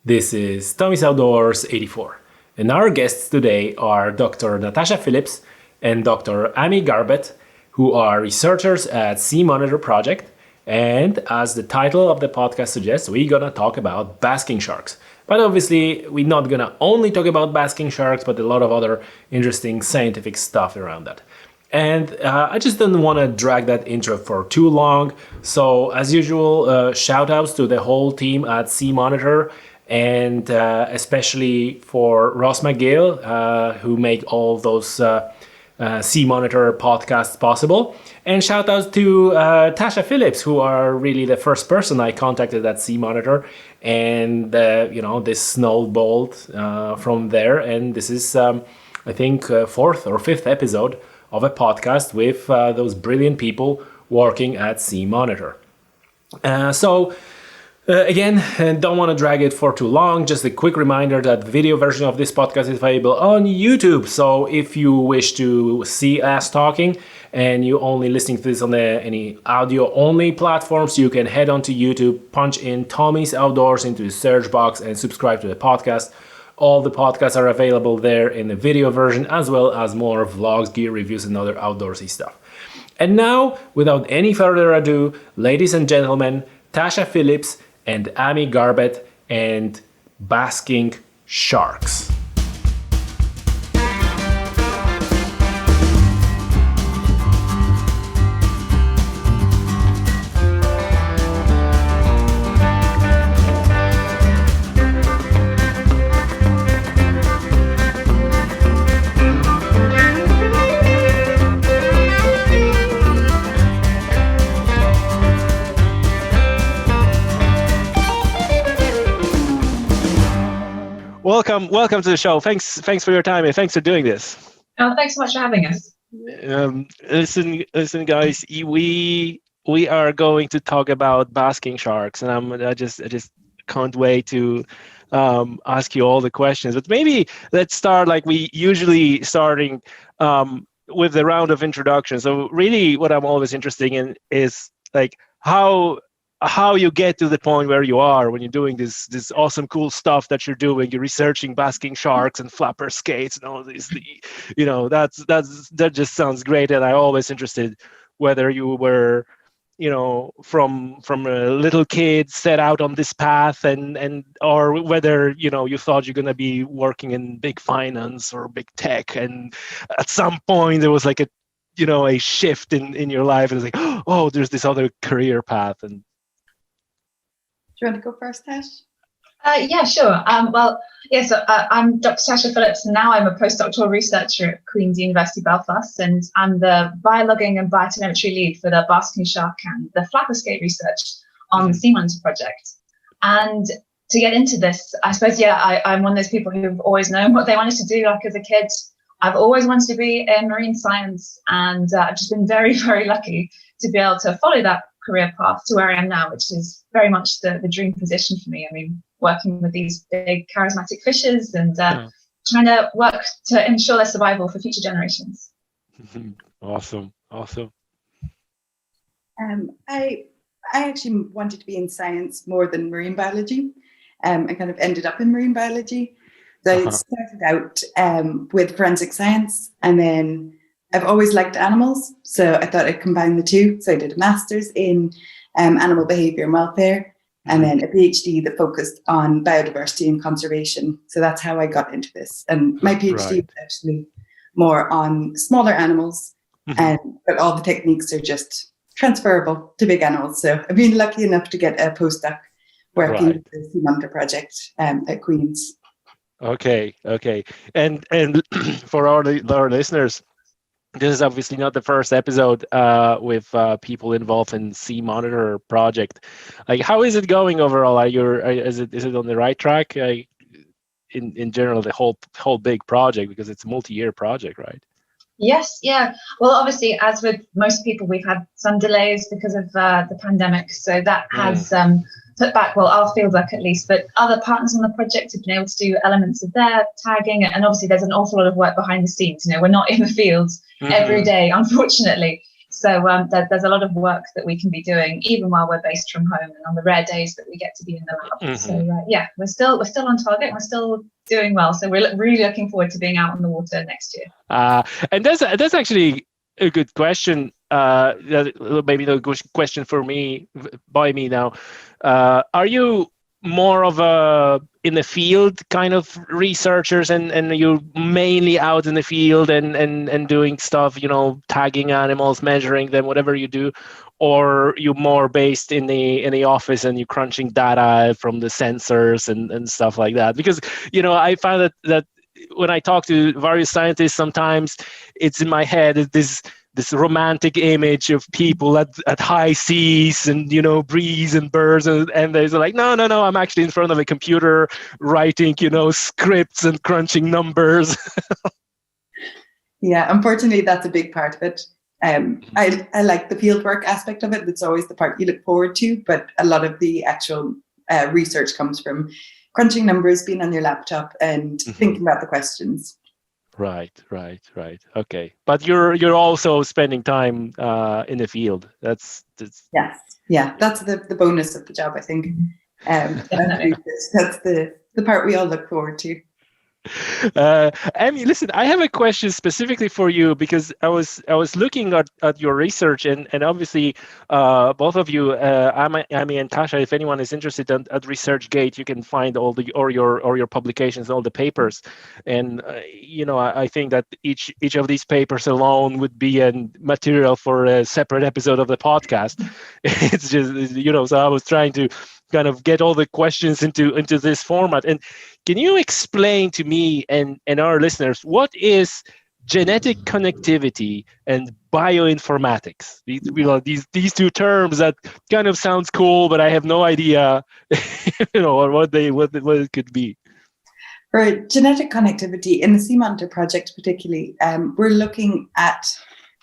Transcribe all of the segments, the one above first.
This is Tommy's Outdoors 84, and our guests today are Dr. Natasha Phillips and Dr. Amy Garbett, who are researchers at SeaMonitor project. And as the title of the podcast suggests, we're gonna talk about basking sharks. But obviously, we're not gonna only talk about basking sharks, but a lot of other interesting scientific stuff around that. And I just didn't want to drag that intro for too long. So as usual, shout outs to the whole team at SeaMonitor, and especially for Ross McGill, who make all those SeaMonitor podcasts possible. And shout outs to Tasha Phillips, who are really the first person I contacted at SeaMonitor. And, this snowballed from there. And this is, I think, fourth or fifth episode of a podcast with those brilliant people working at SeaMonitor. Again, don't want to drag it for too long. Just a quick reminder that the video version of this podcast is available on YouTube. So if you wish to see us talking and you only listening to this on any audio only platforms, you can head on to YouTube, punch in Tommy's Outdoors into the search box and subscribe to the podcast. All the podcasts are available there in the video version, as well as more vlogs, gear reviews, and other outdoorsy stuff. And now, without any further ado, ladies and gentlemen, Tasha Phillips and Amy Garbett and Basking Sharks. Welcome to the show. Thanks for your time and thanks for doing this. Oh, thanks so much for having us. Listen, guys. We are going to talk about basking sharks, and I just can't wait to ask you all the questions. But maybe let's start like we usually starting with the round of introduction. So really, what I'm always interested in is like how you get to the point where you are when you're doing this awesome cool stuff that you're doing. You're researching basking sharks and flapper skates and all these, that just sounds great. And I'm always interested whether you were, from a little kid set out on this path and or whether, you thought you're going to be working in big finance or big tech. And at some point there was like a shift in your life, and it's like, oh, there's this other career path. And do you want to go first, Tash? Yeah, sure. So I'm Dr. Natasha Phillips, and now I'm a postdoctoral researcher at Queen's University Belfast, and I'm the biologging and biotelemetry lead for the basking shark and the flapper skate research on the SeaMonitor project. And to get into this, I suppose, I'm one of those people who've always known what they wanted to do. Like as a kid, I've always wanted to be in marine science, and I've just been very, very lucky to be able to follow that career path to where I am now, which is very much the dream position for me. I mean, working with these big charismatic fishes and trying to work to ensure their survival for future generations. Awesome. I actually wanted to be in science more than marine biology. I kind of ended up in marine biology. So I started out with forensic science, and then I've always liked animals, so I thought I'd combine the two. So I did a master's in animal behaviour and welfare, and then a PhD that focused on biodiversity and conservation. So that's how I got into this. And my PhD was actually more on smaller animals, but all the techniques are just transferable to big animals. So I've been lucky enough to get a postdoc working with the SeaMonitor project at Queen's. Okay. And for our listeners, this is obviously not the first episode with people involved in SeaMonitor project. Like, how is it going overall? Is it on the right track? In general, the whole big project, because it's a multi-year project, right? Yes, yeah. Well, obviously, as with most people, we've had some delays because of the pandemic. So that has put back, our fieldwork at least, but other partners on the project have been able to do elements of their tagging. And obviously, there's an awful lot of work behind the scenes. We're not in the fields every day, unfortunately. So there's a lot of work that we can be doing even while we're based from home and on the rare days that we get to be in the lab. So we're still on target and we're still doing well. So we're really looking forward to being out on the water next year. And that's actually a good question. Maybe a good question for me, by me now. Are you more of a in the field kind of researchers and you're mainly out in the field and doing stuff, tagging animals, measuring them, whatever you do, or you're more based in the office and you're crunching data from the sensors and stuff like that? Because I find that when I talk to various scientists, sometimes it's in my head this romantic image of people at high seas and breeze and birds and they're like, no, I'm actually in front of a computer writing scripts and crunching numbers. Yeah, unfortunately that's a big part of it. I like the fieldwork aspect of it. It's always the part you look forward to, but a lot of the actual research comes from crunching numbers, being on your laptop and thinking about the questions. Right. Okay, but you're also spending time in the field. That's yes, yeah. That's the bonus of the job, I think. That's the part we all look forward to. Amy, listen, I have a question specifically for you because I was looking at your research and obviously both of you, Amy and Tasha, if anyone is interested at ResearchGate, you can find all your publications, all the papers, and I think that each of these papers alone would be a material for a separate episode of the podcast. It's just so I was trying to kind of get all the questions into this format. And can you explain to me and our listeners what is genetic connectivity and bioinformatics? These two terms that kind of sounds cool, but I have no idea, what it could be. For genetic connectivity in the SeaMonitor project, particularly, we're looking at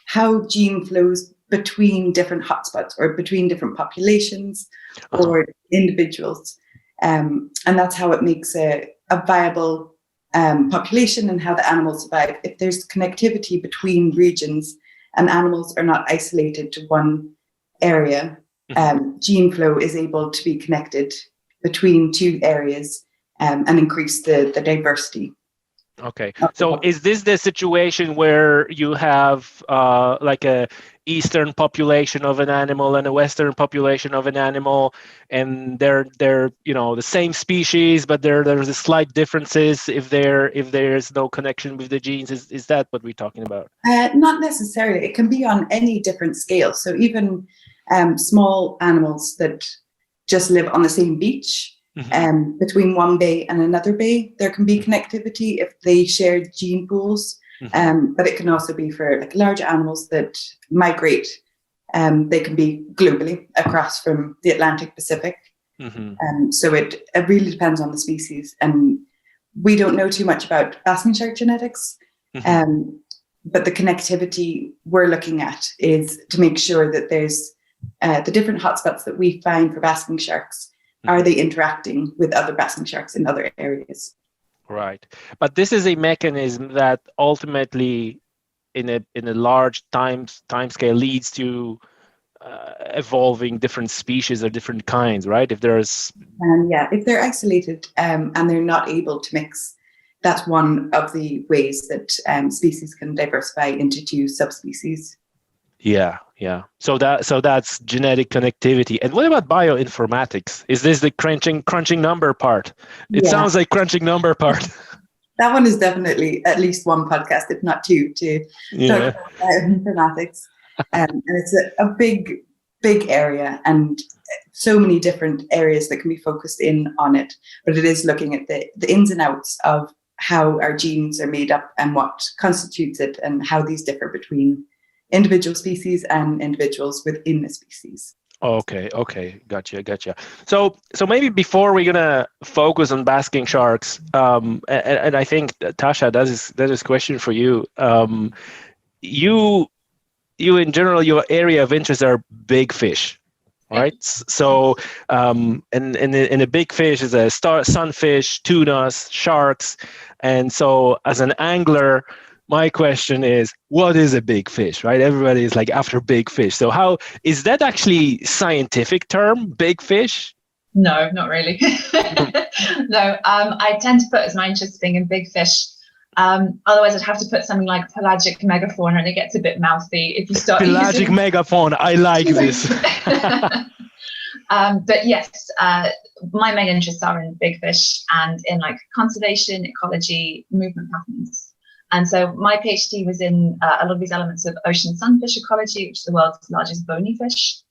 how gene flows between different hotspots or between different populations or individuals. And that's how it makes a viable population and how the animals survive. If there's connectivity between regions and animals are not isolated to one area, gene flow is able to be connected between two areas and increase the diversity. Okay, so is this the situation where you have like a eastern population of an animal and a western population of an animal, and they're the same species, but there's a slight differences if there's no connection with the genes? Is that what we're talking about? Not necessarily. It can be on any different scale. So even small animals that just live on the same beach. Between one bay and another bay, there can be connectivity if they share gene pools, but it can also be for like large animals that migrate. They can be globally across from the Atlantic Pacific. So it really depends on the species. And we don't know too much about basking shark genetics, but the connectivity we're looking at is to make sure that there's the different hotspots that we find for basking sharks. Are they interacting with other basking sharks in other areas? Right, but this is a mechanism that ultimately, in a large time scale, leads to evolving different species or different kinds, right? If there's if they're isolated and they're not able to mix, that's one of the ways that species can diversify into two subspecies. Yeah. So that's genetic connectivity. And what about bioinformatics? Is this the crunching number part? It sounds like crunching number part. That one is definitely at least one podcast, if not two, to talk about bioinformatics. And it's a big area and so many different areas that can be focused in on it. But it is looking at the ins and outs of how our genes are made up and what constitutes it and how these differ between individual species and individuals within the species. Okay, gotcha. So maybe before we're gonna focus on basking sharks, and I think Tasha, that is a question for you. You in general, your area of interest are big fish, right? So and a big fish is a sunfish, tunas, sharks, and so as an angler, my question is, what is a big fish, right? Everybody is like after big fish. So how is that actually scientific term, big fish? No, not really. No, I tend to put as my interest thing in big fish. Otherwise, I'd have to put something like pelagic megafauna, and it gets a bit mouthy if you start Pelagic megafauna, I like this. But yes, my main interests are in big fish and in like conservation, ecology, movement patterns. And so my PhD was in a lot of these elements of ocean sunfish ecology, which is the world's largest bony fish.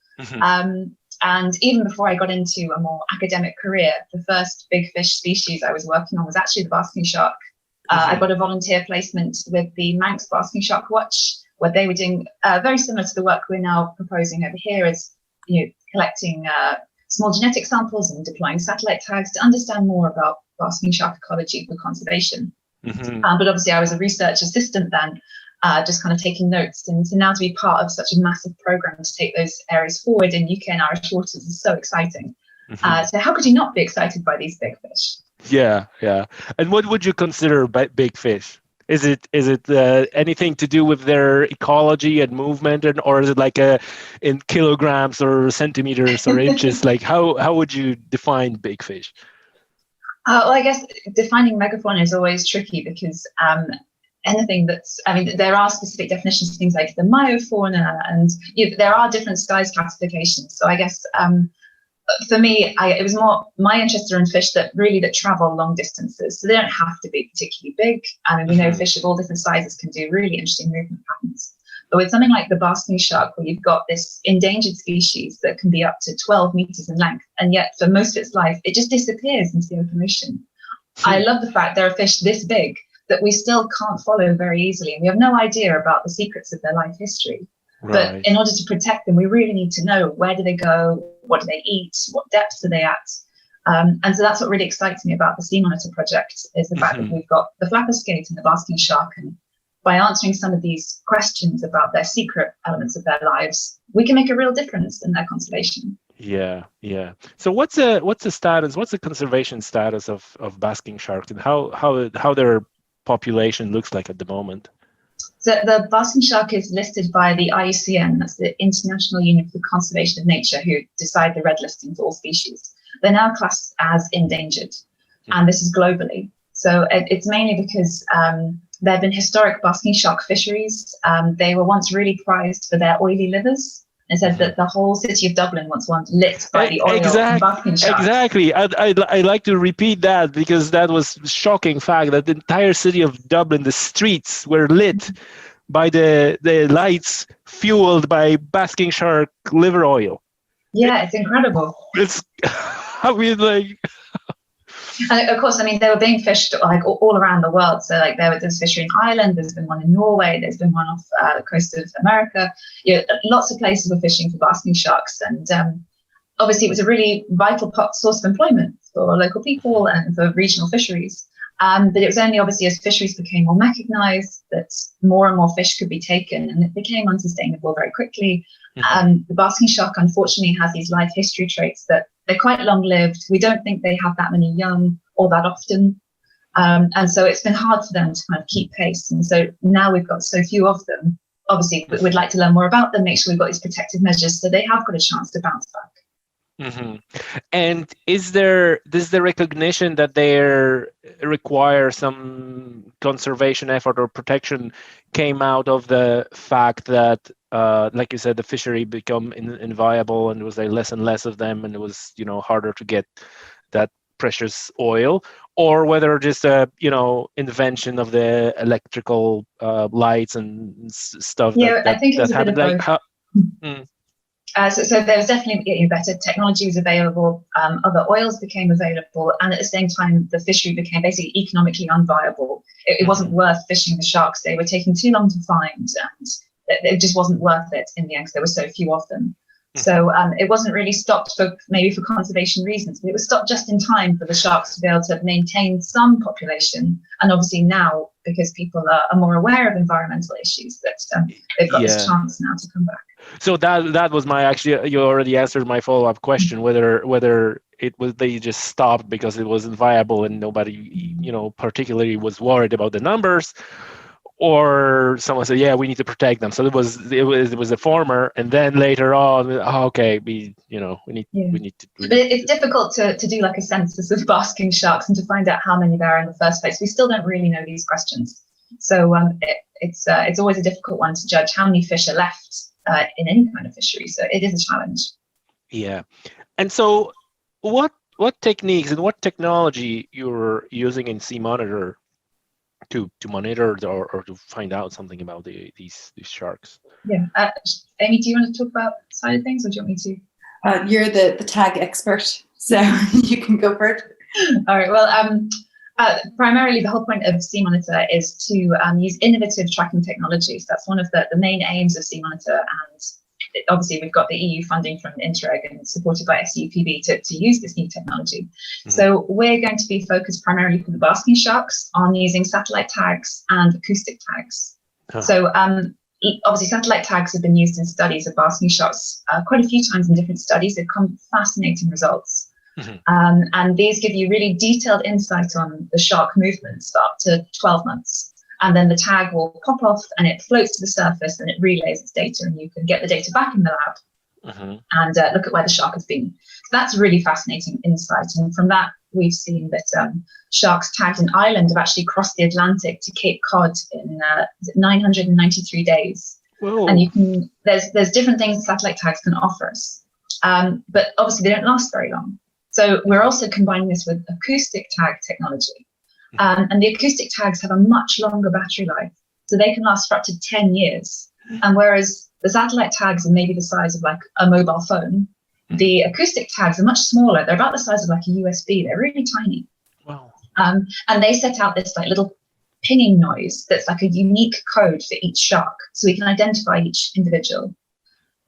And even before I got into a more academic career, the first big fish species I was working on was actually the basking shark. I got a volunteer placement with the Manx Basking Shark Watch, where they were doing very similar to the work we're now proposing over here, is collecting small genetic samples and deploying satellite tags to understand more about basking shark ecology for conservation. But obviously I was a research assistant then, just kind of taking notes, and so now to be part of such a massive program to take those areas forward in UK and Irish waters is so exciting. So how could you not be excited by these big fish? Yeah. And what would you consider big fish? Is it anything to do with their ecology and movement, or is it like in kilograms or centimeters or inches? Like how would you define big fish? Well, I guess defining megafauna is always tricky because anything that's, there are specific definitions of things like the myofauna, and there are different size classifications. So I guess for me, it was more my interest are in fish that travel long distances. So they don't have to be particularly big. We know fish of all different sizes can do really interesting movement patterns. But with something like the basking shark, where you've got this endangered species that can be up to 12 meters in length, and yet for most of its life, it just disappears into the open ocean. I love the fact there are fish this big that we still can't follow very easily. And we have no idea about the secrets of their life history. Right. But in order to protect them, we really need to know, where do they go? What do they eat? What depths are they at? And so that's what really excites me about the SeaMonitor project, is the fact that we've got the flapper skate and the basking shark, and by answering some of these questions about their secret elements of their lives, we can make a real difference in their conservation. Yeah. So what's the status? What's the conservation status of basking sharks, and how their population looks like at the moment? So the basking shark is listed by the IUCN, that's the International Union for the Conservation of Nature, who decide the red listing for all species. They're now classed as endangered, and this is globally. So it's mainly because there have been historic basking shark fisheries. They were once really prized for their oily livers. And said that the whole city of Dublin was once lit by the oil from basking sharks. Exactly. I'd like to repeat that, because that was a shocking fact that the entire city of Dublin, the streets were lit by the lights fueled by basking shark liver oil. Yeah, it's incredible. It's, And of course, they were being fished like all around the world. So like there's fishery in Ireland, there's been one in Norway, there's been one off the coast of America. Lots of places were fishing for basking sharks, and obviously it was a really vital source of employment for local people and for regional fisheries. But it was only obviously as fisheries became more mechanized that more and more fish could be taken, and it became unsustainable very quickly. The basking shark, unfortunately, has these life history traits that they're quite long-lived. We don't think they have that many young or that often. And so it's been hard for them to kind of keep pace. And so now we've got so few of them. Obviously, we'd like to learn more about them, make sure we've got these protective measures so they have got a chance to bounce back. And is there the recognition that they require some conservation effort or protection came out of the fact that, like you said, the fishery become inviable, and there was less and less of them, and it was harder to get that precious oil, or whether just a invention of the electrical lights and stuff? I think it was a bit of both. So there was definitely better technology was available, other oils became available, and at the same time the fishery became basically economically unviable. It wasn't worth fishing the sharks. They were taking too long to find, and it just wasn't worth it in the end because there were so few of them. So it wasn't really stopped for conservation reasons, but it was stopped just in time for the sharks to be able to maintain some population. And obviously now, because people are more aware of environmental issues, that they've got this chance now to come back. So that was you already answered my follow-up question, whether it was they just stopped because it wasn't viable and nobody particularly was worried about the numbers, or someone said, yeah, we need to protect them. So it was the former, and then later on, okay, we need to. But it's difficult to do like a census of basking sharks and to find out how many there are in the first place. We still don't really know these questions, so it's always a difficult one to judge how many fish are left in any kind of fishery. So it is a challenge. Yeah, and so what techniques and what technology you're using in SeaMonitor to monitor or to find out something about these sharks? Yeah, Amy, do you want to talk about side of things, or do you want me to? You're the tag expert, so you can go first. All right. Well, primarily the whole point of SeaMonitor is to use innovative tracking technologies. That's one of the main aims of SeaMonitor, and obviously we've got the EU funding from Interreg and supported by SUPB to use this new technology. Mm-hmm. So we're going to be focused primarily for the basking sharks on using satellite tags and acoustic tags. Huh. So obviously satellite tags have been used in studies of basking sharks quite a few times in different studies. They've come fascinating results. Mm-hmm. And these give you really detailed insight on the shark movements for up to 12 months. And then the tag will pop off and it floats to the surface and it relays its data, and you can get the data back in the lab and look at where the shark has been. So that's really fascinating insight. And from that, we've seen that sharks tagged in Ireland have actually crossed the Atlantic to Cape Cod in 993 days. Whoa. And there's different things satellite tags can offer us, but obviously they don't last very long. So we're also combining this with acoustic tag technology. And the acoustic tags have a much longer battery life, so they can last for up to 10 years. And whereas the satellite tags are maybe the size of like a mobile phone, the acoustic tags are much smaller. They're about the size of like a USB. They're really tiny. Wow. And they set out this like little pinging noise that's like a unique code for each shark, so we can identify each individual.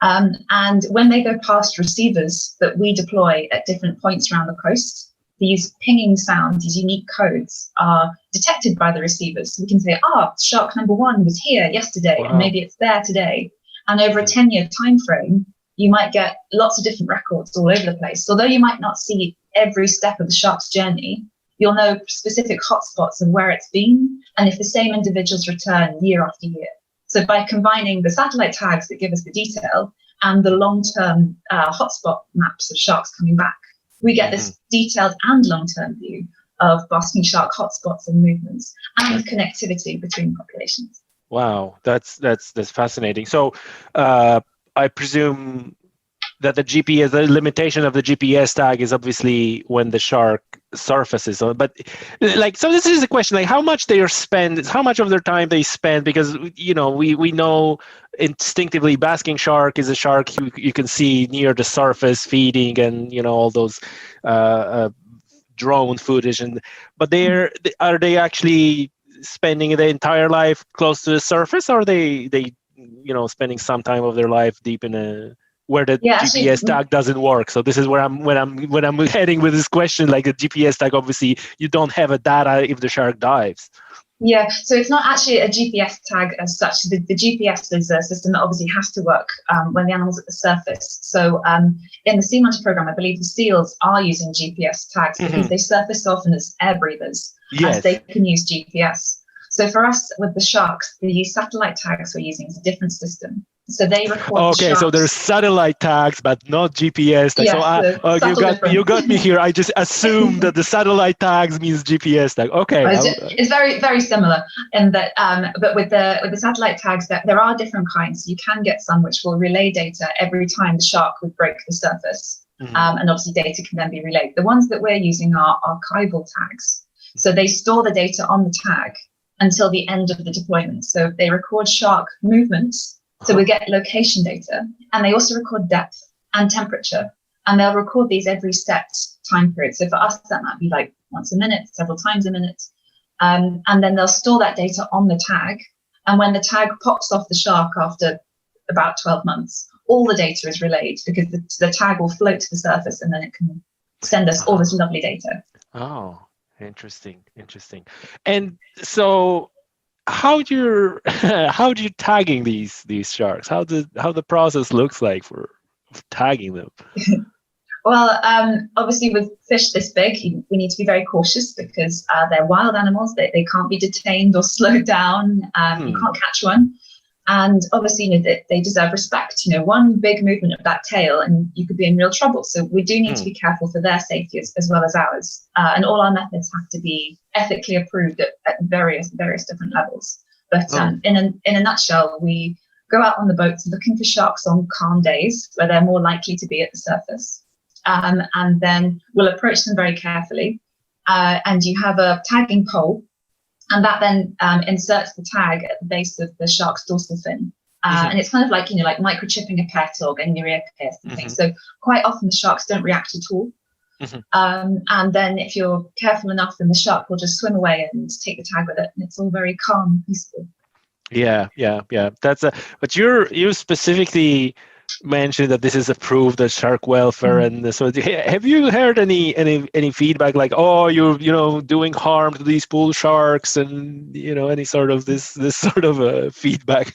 And when they go past receivers that we deploy at different points around the coast, these pinging sounds, these unique codes, are detected by the receivers. So we can say, shark number 1 was here yesterday, wow, and maybe it's there today. And over a 10-year time frame, you might get lots of different records all over the place. So although you might not see every step of the shark's journey, you'll know specific hotspots of where it's been, and if the same individuals return year after year. So by combining the satellite tags that give us the detail and the long-term hotspot maps of sharks coming back, we get this detailed and long-term view of basking shark hotspots and movements and connectivity between populations. Wow, that's fascinating. So I presume that the limitation of the GPS tag is obviously when the shark surfaces. But so this is a question, like how much of their time they spend, because we know instinctively basking shark is a shark you can see near the surface feeding and all those drone footage, but are they actually spending the entire life close to the surface, or are they spending some time of their life deep in where the GPS tag doesn't work? So this is where I'm heading with this question. Like a GPS tag, obviously you don't have a data if the shark dives. Yeah, so it's not actually a GPS tag as such. The GPS is a system that obviously has to work when the animal's at the surface. So in the SeaMonitor program, I believe the seals are using GPS tags because they surface often as air breathers, as they can use GPS. So for us with the sharks, the satellite tags we're using is a different system. So they record. Okay, so there's satellite tags, but not GPS tags. Yes, so you got me here. I just assumed that the satellite tags means GPS tag. Okay, it's very, very similar in that. But with the satellite tags, there are different kinds. You can get some which will relay data every time the shark would break the surface, and obviously data can then be relayed. The ones that we're using are archival tags, so they store the data on the tag until the end of the deployment. So they record shark movements. So we get location data, and they also record depth and temperature, and they'll record these every set time period. So for us, that might be like once a minute, several times a minute. And then they'll store that data on the tag. And when the tag pops off the shark after about 12 months, all the data is relayed because the tag will float to the surface, and then it can send us all this lovely data. Oh, interesting. And so how do you tagging these sharks? How the process looks like for tagging them? Well, obviously with fish this big, we need to be very cautious because they're wild animals. They can't be detained or slowed down. You can't catch one. And obviously, they deserve respect. One big movement of that tail and you could be in real trouble. So we do need to be careful for their safety as well as ours. And all our methods have to be ethically approved at various different levels. But in a nutshell, we go out on the boats looking for sharks on calm days where they're more likely to be at the surface. And then we'll approach them very carefully. And you have a tagging pole. And that then inserts the tag at the base of the shark's dorsal fin. And it's kind of like, like microchipping a pet or getting your ear pierced and things. So quite often the sharks don't react at all. And then if you're careful enough, then the shark will just swim away and take the tag with it. And it's all very calm and peaceful. Yeah. But you specifically mentioned that this is approved as shark welfare, and so have you heard any feedback like, oh, you're doing harm to these bull sharks, and any sort of this sort of feedback?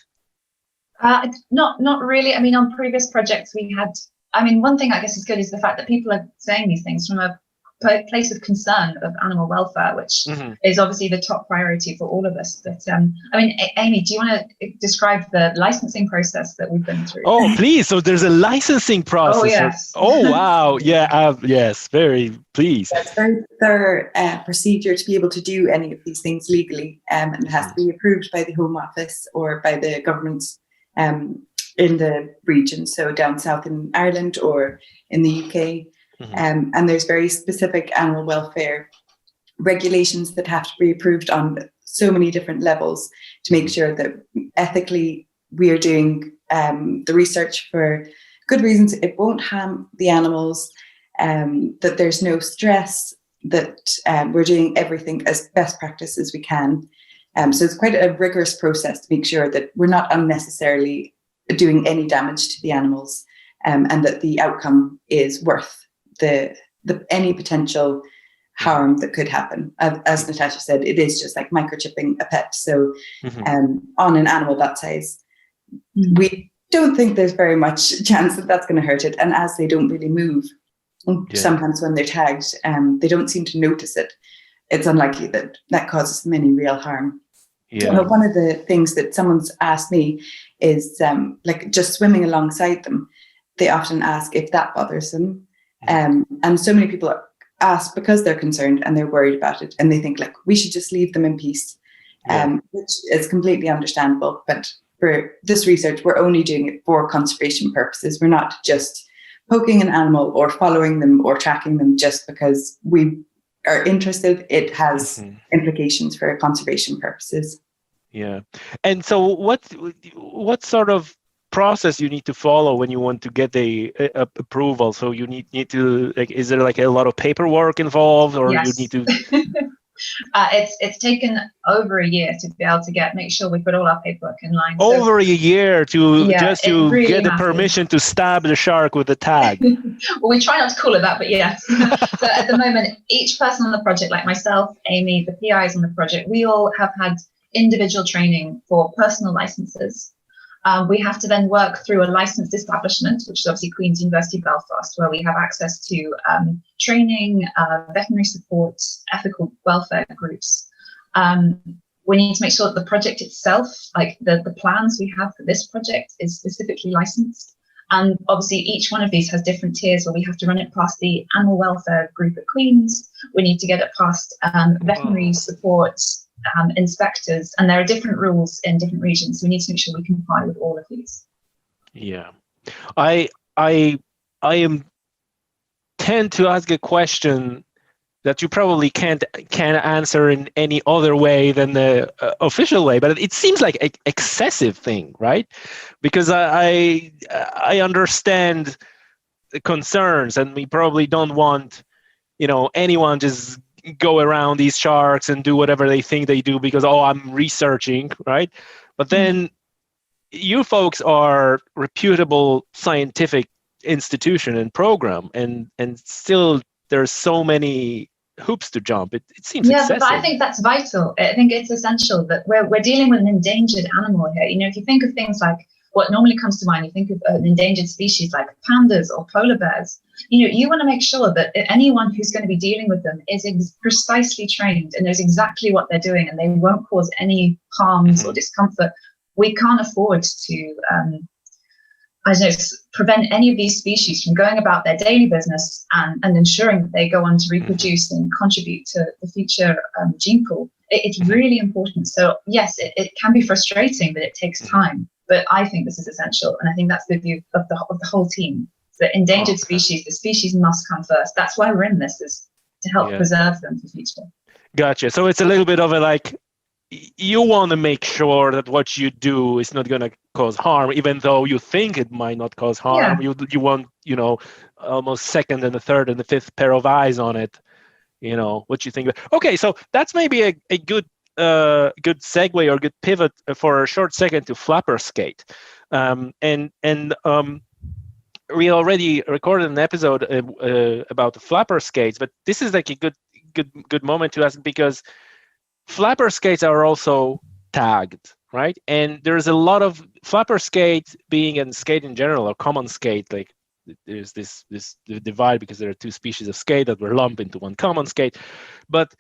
Not really. I mean, on previous projects we had. I mean, one thing I guess is good is the fact that people are saying these things from a place of concern of animal welfare, which is obviously the top priority for all of us. But I mean, Amy, do you want to describe the licensing process that we've been through? Oh, please. So there's a licensing process. Oh, yes. Oh, wow. Yeah. Yes. Very. Please. It's a very thorough procedure to be able to do any of these things legally, and it has to be approved by the Home Office or by the government in the region. So down south in Ireland or in the UK. And there's very specific animal welfare regulations that have to be approved on so many different levels to make sure that ethically we are doing the research for good reasons. It won't harm the animals, that there's no stress, that we're doing everything as best practice as we can. So it's quite a rigorous process to make sure that we're not unnecessarily doing any damage to the animals, and that the outcome is worth the any potential harm that could happen. As Natasha said, it is just like microchipping a pet. So on an animal that size, we don't think there's very much chance that that's going to hurt it. And as they don't really move, sometimes when they're tagged, they don't seem to notice it. It's unlikely that causes them any real harm. But one of the things that someone's asked me is like just swimming alongside them. They often ask if that bothers them. And so many people ask because they're concerned and they're worried about it, and they think like we should just leave them in peace, which is completely understandable. But for this research, we're only doing it for conservation purposes. We're not just poking an animal or following them or tracking them just because we are interested. It has implications for conservation purposes. Yeah. And so what sort of process you need to follow when you want to get the approval? So you need to, like, is there like a lot of paperwork involved, or you need to? It's taken over a year to be able to make sure we put all our paperwork in line. Over a year to really get the permission to stab the shark with a tag. Well, we try not to call it that, but yes. So at the moment, each person on the project, like myself, Amy, the PIs on the project, we all have had individual training for personal licenses. We have to then work through a licensed establishment, which is obviously Queen's University Belfast, where we have access to training, veterinary support, ethical welfare groups. We need to make sure that the project itself, like the plans we have for this project, is specifically licensed. And obviously each one of these has different tiers where we have to run it past the animal welfare group at Queen's. We need to get it past veterinary support, inspectors, and there are different rules in different regions, so we need to make sure we comply with all of these. I tend to ask a question that you probably can't answer in any other way than the official way, but it seems like an excessive thing, right? Because I understand the concerns, and we probably don't want anyone just go around these sharks and do whatever they think they do because, I'm researching, right? But then you folks are reputable scientific institution and program, and still there's so many hoops to jump. It seems excessive. But I think that's vital. I think it's essential that we're dealing with an endangered animal here. If you think of things like what normally comes to mind, you think of an endangered species like pandas or polar bears. You want to make sure that anyone who's going to be dealing with them is precisely trained and knows exactly what they're doing, and they won't cause any harms or discomfort. We can't afford to prevent any of these species from going about their daily business and ensuring that they go on to reproduce and contribute to the future gene pool. It's really important. So yes, it can be frustrating, but it takes time. But I think this is essential, and I think that's the view of the whole team. The endangered species, the species must come first. That's why we're in this, is to help preserve them for future. Gotcha. So it's a little bit of a like, you want to make sure that what you do is not going to cause harm, even though you think it might not cause harm. You want, almost second and the third and the fifth pair of eyes on it. What you think. Okay, so that's maybe a good segue or good pivot for a short second to flapper skate. We already recorded an episode about the flapper skates, but this is like a good moment to ask, because flapper skates are also tagged, right? And there's a lot of flapper skate being and skate in general, or common skate, like there's this divide because there are two species of skate that were lumped into one common skate. But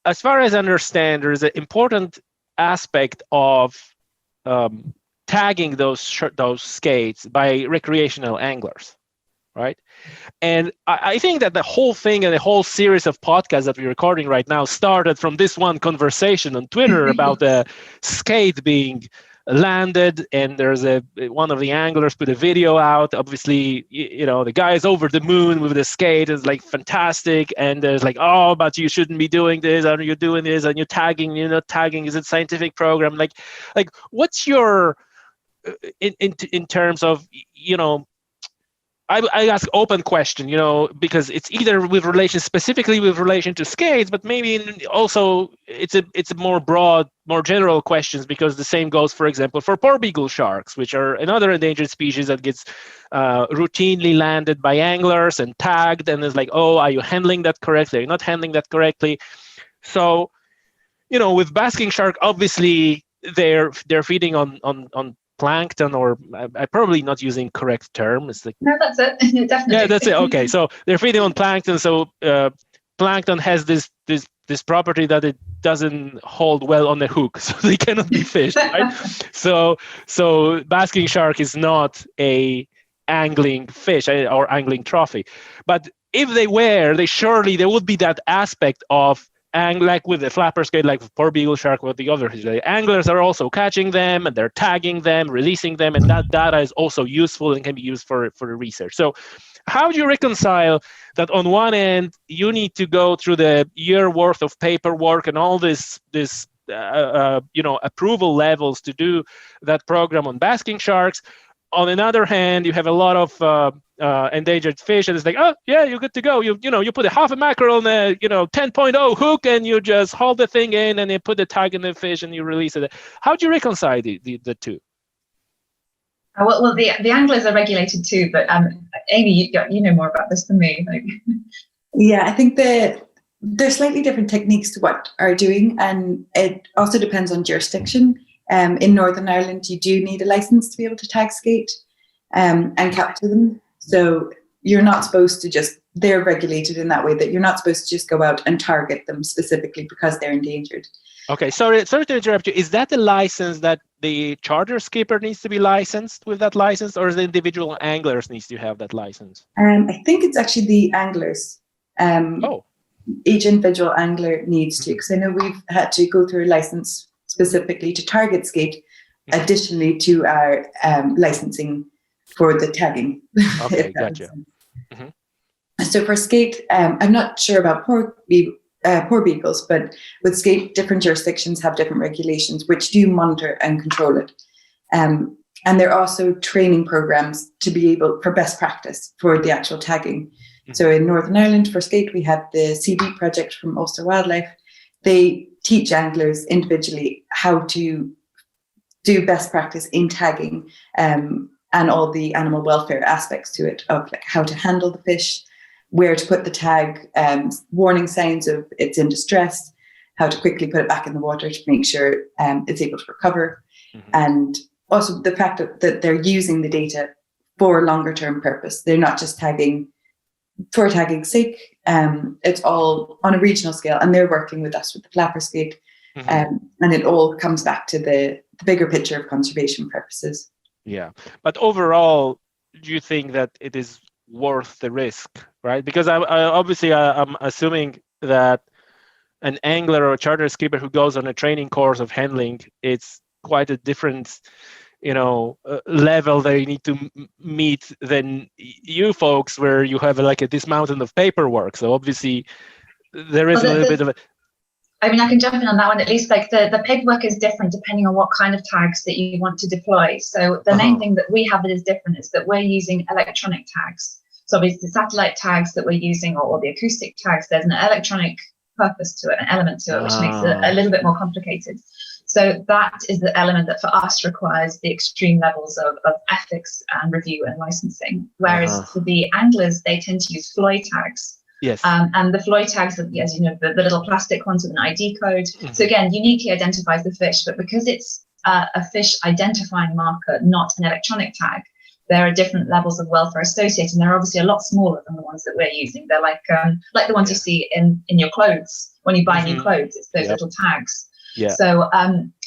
as far as I understand, there's an important aspect of tagging those skates by recreational anglers, right? And I think that the whole thing and the whole series of podcasts that we're recording right now started from this one conversation on Twitter about the skate being landed, and there's one of the anglers put a video out. Obviously, the guy is over the moon with the skate. It's like fantastic, and there's like, oh, but you shouldn't be doing this, and you're doing this, and you're tagging, you're not tagging. Is it scientific program? Like what's your in terms of I ask open question, because it's either specifically with relation to skates, but maybe also it's a more broad, more general questions, because the same goes, for example, for porbeagle sharks, which are another endangered species that gets routinely landed by anglers and tagged, and it's like, oh, are you handling that correctly? Are you not handling that correctly? So, with basking shark, obviously they're feeding on plankton, or I'm probably not using correct term. It's like, no, that's it. Definitely. Yeah, that's it. Okay, so they're feeding on plankton. So plankton has this property that it doesn't hold well on the hook, so they cannot be fished, right? So basking shark is not a angling fish or angling trophy. But if they were, there would be that aspect of like with the flapper skate, like with porbeagle shark, with the other anglers are also catching them, and they're tagging them, releasing them, and that data is also useful and can be used for the research. So how do you reconcile that on one end you need to go through the year worth of paperwork and all this approval levels to do that program on basking sharks? On another hand, you have a lot of endangered fish, and it's like, oh yeah, you're good to go. You put a half a mackerel on a 10.0 hook, and you just hold the thing in, and you put the tag in the fish, and you release it. How do you reconcile the two? Well, the anglers are regulated too, but Amy, you know more about this than me. Yeah, I think there's slightly different techniques to what are doing, and it also depends on jurisdiction. In Northern Ireland, you do need a license to be able to tag skate and capture them. So you're not supposed to they're regulated in that way that you're not supposed to just go out and target them specifically because they're endangered. Okay, sorry to interrupt you. Is that the license that the charter skipper needs to be licensed with that license, or is the individual anglers needs to have that license? I think it's actually the anglers. Each individual angler needs to, because I know we've had to go through a license specifically to target skate, additionally to our licensing for the tagging. Okay, gotcha. So for skate, I'm not sure about porbeagles, but with skate, different jurisdictions have different regulations which do monitor and control it. And there are also training programs to be able for best practice for the actual tagging. So in Northern Ireland for skate, we have the CD project from Ulster Wildlife. They teach anglers individually how to do best practice in tagging and all the animal welfare aspects to it, of like how to handle the fish, where to put the tag, warning signs of it's in distress, how to quickly put it back in the water to make sure it's able to recover, and also the fact that they're using the data for longer term purpose. They're not just tagging for tagging sake. It's all on a regional scale, and they're working with us with the flapper skate. And it all comes back to the bigger picture of conservation purposes. Yeah, but overall, do you think that it is worth the risk, right? Because I'm assuming that an angler or a charter skipper who goes on a training course of handling, it's quite a different, level they need to meet than you folks, where you have this mountain of paperwork. So obviously, there is a little bit of a. I mean, I can jump in on that one. At least, the paperwork is different depending on what kind of tags that you want to deploy. So the main thing that we have that is different is that we're using electronic tags. So obviously, the satellite tags that we're using, or the acoustic tags, there's an electronic purpose to it, an element to it, which makes it a little bit more complicated. So that is the element that for us requires the extreme levels of ethics and review and licensing. Whereas for the anglers, they tend to use Floy tags. Yes. And the Floy tags, as you know, the little plastic ones with an ID code. So again, uniquely identifies the fish, but because it's a fish identifying marker, not an electronic tag, there are different levels of welfare associated, and they're obviously a lot smaller than the ones that we're using. They're like the ones you see in your clothes when you buy new clothes. It's those little tags. Yeah. So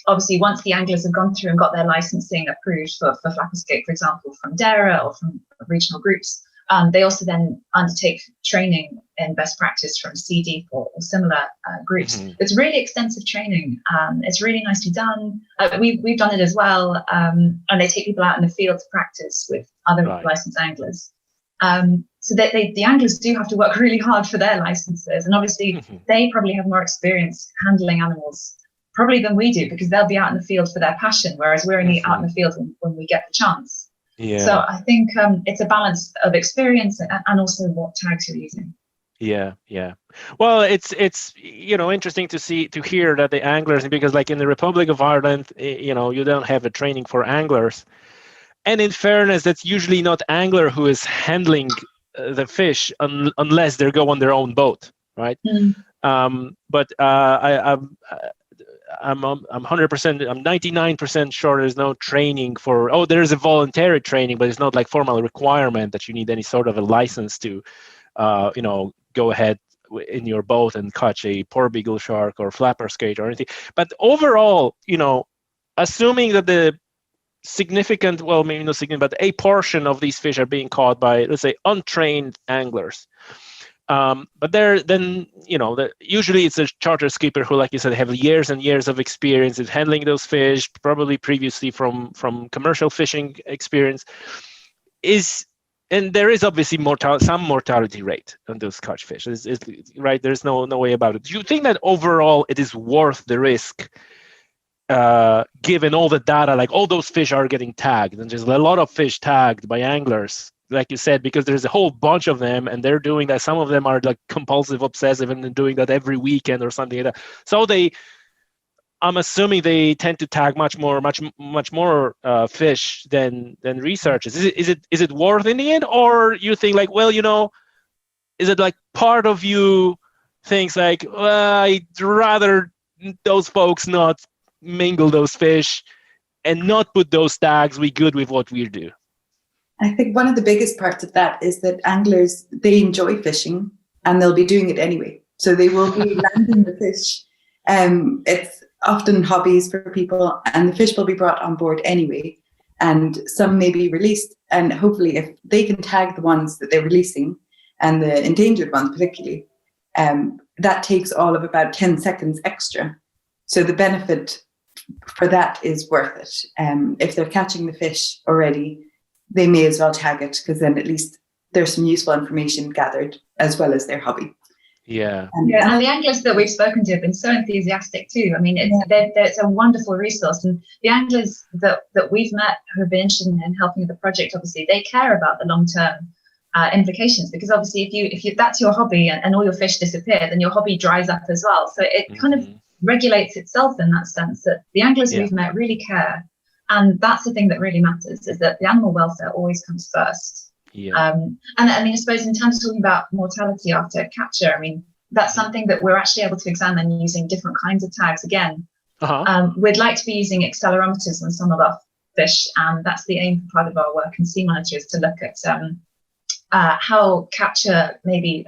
obviously, once the anglers have gone through and got their licensing approved for flapper skate, for example, from DERA or from regional groups, they also then undertake training in best practice from CD or similar groups. It's really extensive training. It's really nicely done. We've done it as well, and they take people out in the field to practice with other licensed anglers. So the anglers do have to work really hard for their licenses, and obviously they probably have more experience handling animals probably than we do, because they'll be out in the field for their passion, whereas we're only out in the field when we get the chance. Yeah. So I think it's a balance of experience and also what tags you're using. Yeah. Well, it's interesting to hear that the anglers, because like in the Republic of Ireland, you don't have a training for anglers, and in fairness, that's usually not angler who is handling the fish unless they go on their own boat, right? But I'm 100%, I'm 99% sure there's no training for, there is a voluntary training, but it's not like formal requirement that you need any sort of a license to, go ahead in your boat and catch a porbeagle shark or flapper skate or anything. But overall, assuming that the significant, well, maybe not significant, but a portion of these fish are being caught by, let's say, untrained anglers. But usually it's a charter skipper who, like you said, have years and years of experience in handling those fish, probably previously from commercial fishing experience. And there is obviously some mortality rate on those catch fish. It's right? There's no way about it. Do you think that overall it is worth the risk, given all the data, like all those fish are getting tagged, and there's a lot of fish tagged by anglers, like you said, because there's a whole bunch of them, and they're doing that. Some of them are like compulsive, obsessive, and then doing that every weekend or something like that. So I'm assuming they tend to tag much more fish than researchers. Is it worth in the end, or you think like, well, is it like part of you thinks like, well, I'd rather those folks not mingle those fish and not put those tags, we good with what we do? I think one of the biggest parts of that is that anglers, they enjoy fishing and they'll be doing it anyway. So they will be landing the fish. It's often hobbies for people, and the fish will be brought on board anyway. And some may be released. And hopefully if they can tag the ones that they're releasing, and the endangered ones particularly, that takes all of about 10 seconds extra. So the benefit for that is worth it. If they're catching the fish already, they may as well tag it, because then at least there's some useful information gathered as well as their hobby. Yeah. And the anglers that we've spoken to have been so enthusiastic too. I mean, it's a wonderful resource. And the anglers that we've met who have been interested in helping with the project, obviously, they care about the long-term implications, because obviously if that's your hobby and all your fish disappear, then your hobby dries up as well. So it kind of regulates itself in that sense, that the anglers we've met really care. And that's the thing that really matters, is that the animal welfare always comes first. Yeah. And I mean, I suppose in terms of talking about mortality after capture, I mean, that's something that we're actually able to examine using different kinds of tags again. We'd like to be using accelerometers on some of our fish, and that's the aim for part of our work in SeaMonitor, is to look at how capture, maybe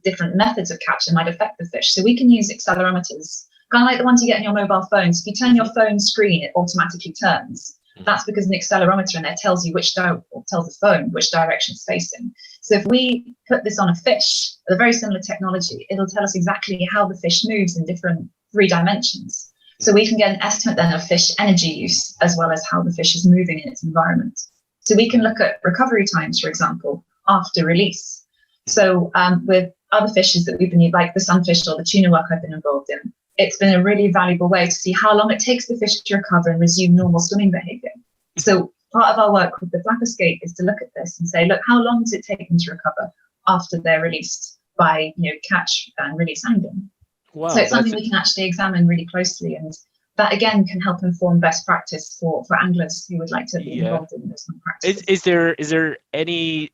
different methods of capture might affect the fish. So we can use accelerometers, kind of like the ones you get in your mobile phone. So if you turn your phone screen, it automatically turns. That's because an accelerometer in there tells you tells the phone which direction it's facing. So if we put this on a fish, a very similar technology, it'll tell us exactly how the fish moves in different 3 dimensions. So we can get an estimate then of fish energy use, as well as how the fish is moving in its environment. So we can look at recovery times, for example, after release. So with other fishes that we've been using, like the sunfish or the tuna work I've been involved in, it's been a really valuable way to see how long it takes the fish to recover and resume normal swimming behavior. So part of our work with the flap escape is to look at this and say, look, how long does it take them to recover after they're released by, catch and release angling? Wow, so it's something we can actually examine really closely, and that again can help inform best practice for anglers who would like to be involved in this practice. Is there any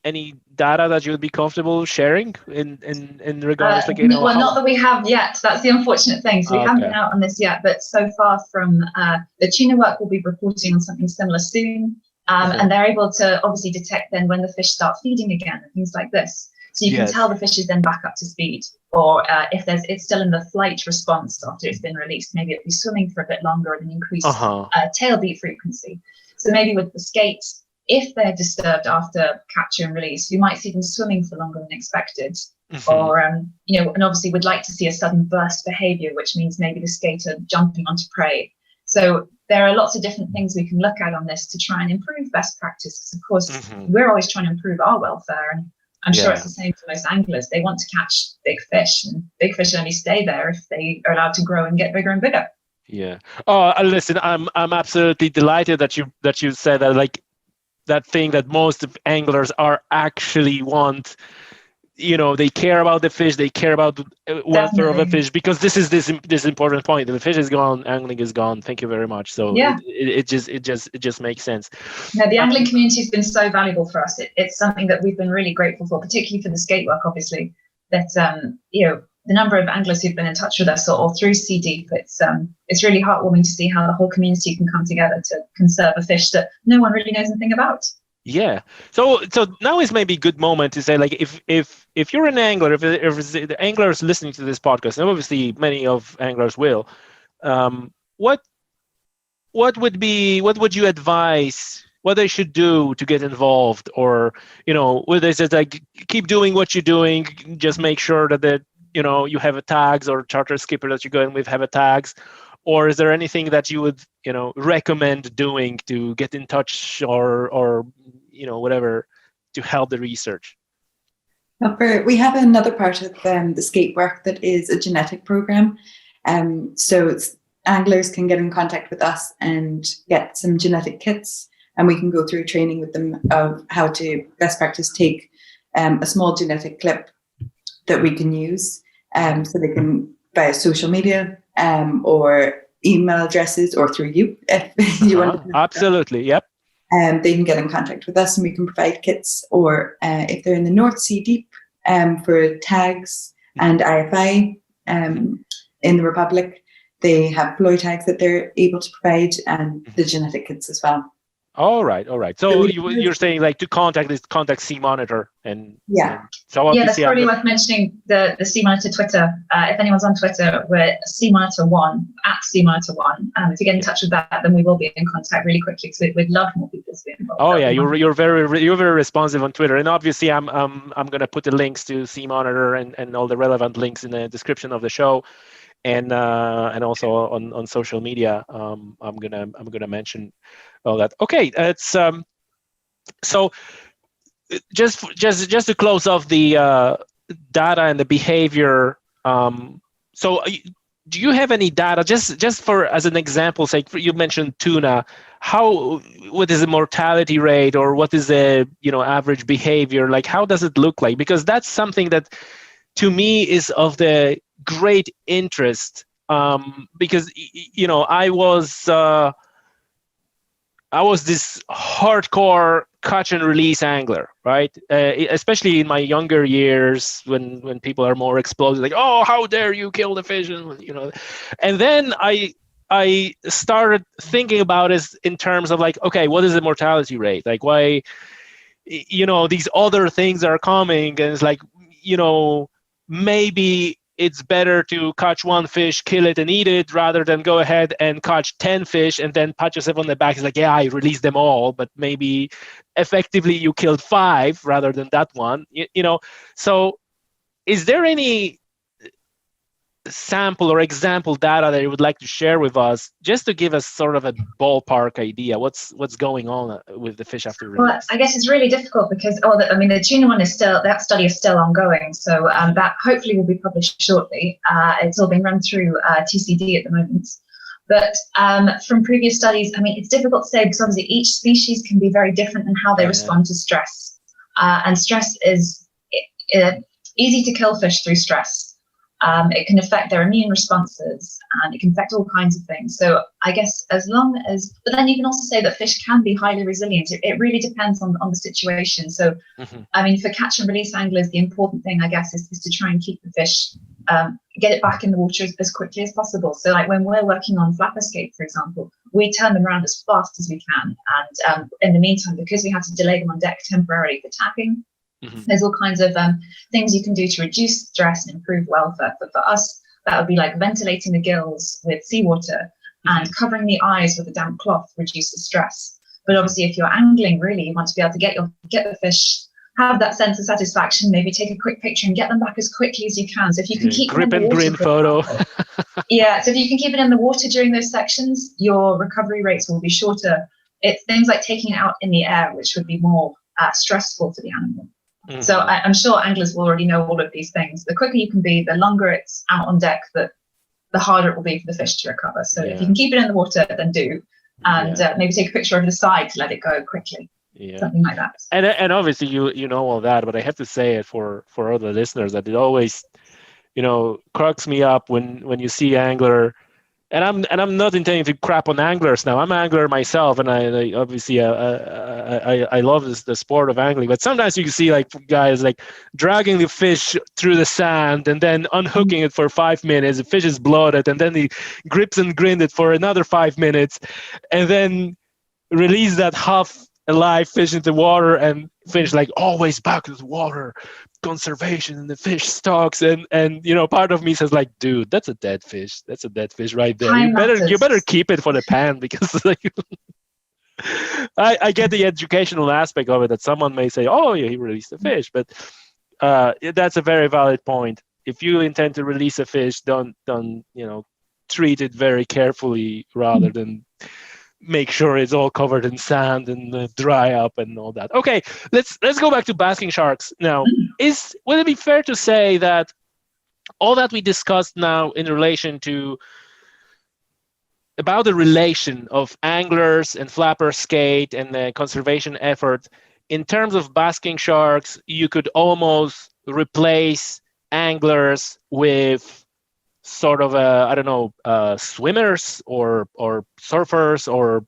data that you would be comfortable sharing in regards not that we have yet. That's the unfortunate thing. So we haven't been out on this yet, but so far from the tuna work, we'll be reporting on something similar soon. And they're able to obviously detect then when the fish start feeding again and things like this. So you can tell the fish is then back up to speed, or if it's still in the flight response after it's been released, maybe it'll be swimming for a bit longer at an increased tail beat frequency. So maybe with the skates, if they're disturbed after capture and release, you might see them swimming for longer than expected. Or, and obviously we'd like to see a sudden burst behavior, which means maybe the skater jumping onto prey. So there are lots of different things we can look at on this to try and improve best practice. Of course, we're always trying to improve our welfare, and I'm sure it's the same for most anglers. They want to catch big fish, and big fish only stay there if they are allowed to grow and get bigger and bigger. Yeah. Oh, listen, I'm absolutely delighted that you said that, like, that thing that most anglers are actually want. They care about the fish, they care about the welfare of the fish, because this is this important point. If the fish is gone, angling is gone. Thank you very much. So it just makes sense. No, the angling community has been so valuable for us. It's something that we've been really grateful for, particularly for the skate work, obviously. That the number of anglers who've been in touch with us or through Sea Deep, it's really heartwarming to see how the whole community can come together to conserve a fish that no one really knows anything about. Yeah. So now is maybe a good moment to say, like, if you're an angler, if the angler is listening to this podcast, and obviously many of anglers will, what would you advise what they should do to get involved, or whether it's just like keep doing what you're doing, just make sure that you have a tags, or charter skipper that you're going with have a tags, or is there anything that you would recommend doing to get in touch or whatever to help the research? We have another part of the skate work that is a genetic program. So anglers can get in contact with us and get some genetic kits, and we can go through training with them of how to best practice take a small genetic clip that we can use. So they can, via social media or email addresses, or through you if you want to. Absolutely, yep. They can get in contact with us, and we can provide kits, or if they're in the North Sea Deep, for tags and IFI in the Republic, they have Ploy tags that they're able to provide, and the genetic kits as well. All right. So you're saying, like, to contact SeaMonitor, and so that's probably worth mentioning the SeaMonitor Twitter. If anyone's on Twitter, we're SeaMonitor1 at SeaMonitor1. If you get in touch with that, then we will be in contact really quickly, because we'd love more people to be involved. Oh yeah, you're very responsive on Twitter, and obviously I'm going to put the links to SeaMonitor and all the relevant links in the description of the show. And also on social media, I'm gonna mention all that. Okay, it's so just to close off the data and the behavior. So do you have any data just for as an example? Say you mentioned tuna. What is the mortality rate, or what is the average behavior? Like, how does it look like? Because that's something that to me is of the great interest, because I was this hardcore catch and release angler, right? Especially in my younger years, when people are more explosive, like, oh, how dare you kill the fish, and then I I started thinking about it in terms of like, okay, what is the mortality rate? Like, why, these other things are coming, and it's like, maybe it's better to catch one fish, kill it, and eat it, rather than go ahead and catch 10 fish and then pat yourself on the back. It's like, yeah, I released them all, but maybe effectively you killed 5 rather than that one. So is there any sample or example data that you would like to share with us, just to give us sort of a ballpark idea what's going on with the fish after release? Well, I guess it's really difficult because the tuna one that study is still ongoing, so that hopefully will be published shortly. It's all being run through TCD at the moment. But from previous studies, it's difficult to say because obviously each species can be very different in how they respond to stress, and stress is easy to kill fish through stress. It can affect their immune responses, and it can affect all kinds of things. So I guess but then you can also say that fish can be highly resilient. It really depends on the situation. So, for catch and release anglers, the important thing, I guess, is to try and keep the fish, get it back in the water as quickly as possible. So like when we're working on flap escape, for example, we turn them around as fast as we can. And in the meantime, because we have to delay them on deck temporarily for tapping, there's all kinds of things you can do to reduce stress and improve welfare. But for us, that would be like ventilating the gills with seawater and covering the eyes with a damp cloth reduces stress. But obviously, if you're angling, really, you want to be able to get the fish, have that sense of satisfaction, maybe take a quick picture and get them back as quickly as you can. So if you can keep grip and grin photo. So if you can keep it in the water during those sections, your recovery rates will be shorter. It's things like taking it out in the air, which would be more stressful for the animal. So I'm sure anglers will already know all of these things. The quicker you can be, the longer it's out on deck, the harder it will be for the fish to recover. So if you can keep it in the water, then do. And maybe take a picture over the side to let it go quickly. Something like that. And obviously you know all that, but I have to say it for other listeners that it always, cracks me up when you see angler. And I'm not intending to crap on anglers now. I'm an angler myself, and I obviously I love the sport of angling. But sometimes you can see like guys like dragging the fish through the sand and then unhooking it for 5 minutes. The fish is bloated, and then he grips and grins it for another 5 minutes, and then release that half alive fish into water, and fish like always back to the water, conservation in the fish stocks, and part of me says like, dude, that's a dead fish right there. You better keep it for the pan, because like I get the educational aspect of it, that someone may say, oh yeah, he released a fish, but that's a very valid point. If you intend to release a fish, don't treat it very carefully rather than make sure it's all covered in sand and dry up and all that. Okay, let's go back to basking sharks now. Would it be fair to say that all that we discussed now in relation to about the relation of anglers and flapper skate and the conservation effort, in terms of basking sharks, you could almost replace anglers with sort of swimmers or surfers or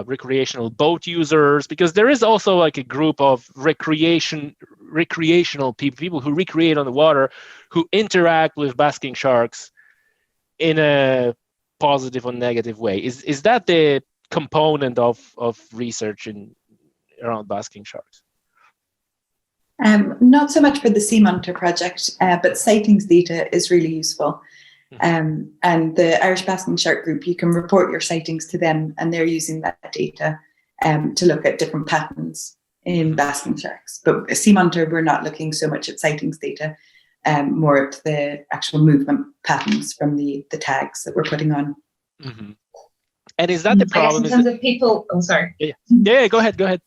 recreational boat users, because there is also like a group of recreational people who recreate on the water, who interact with basking sharks in a positive or negative way. Is that the component of research around basking sharks? Not so much for the SeaMonitor project, but sightings data is really useful. And the Irish Basking Shark Group, you can report your sightings to them, and they're using that data to look at different patterns in basking sharks. But SeaMonitor, we're not looking so much at sightings data, more at the actual movement patterns from the tags that we're putting on. Mm-hmm. And is that the problem? In terms of people, sorry. Yeah, go ahead.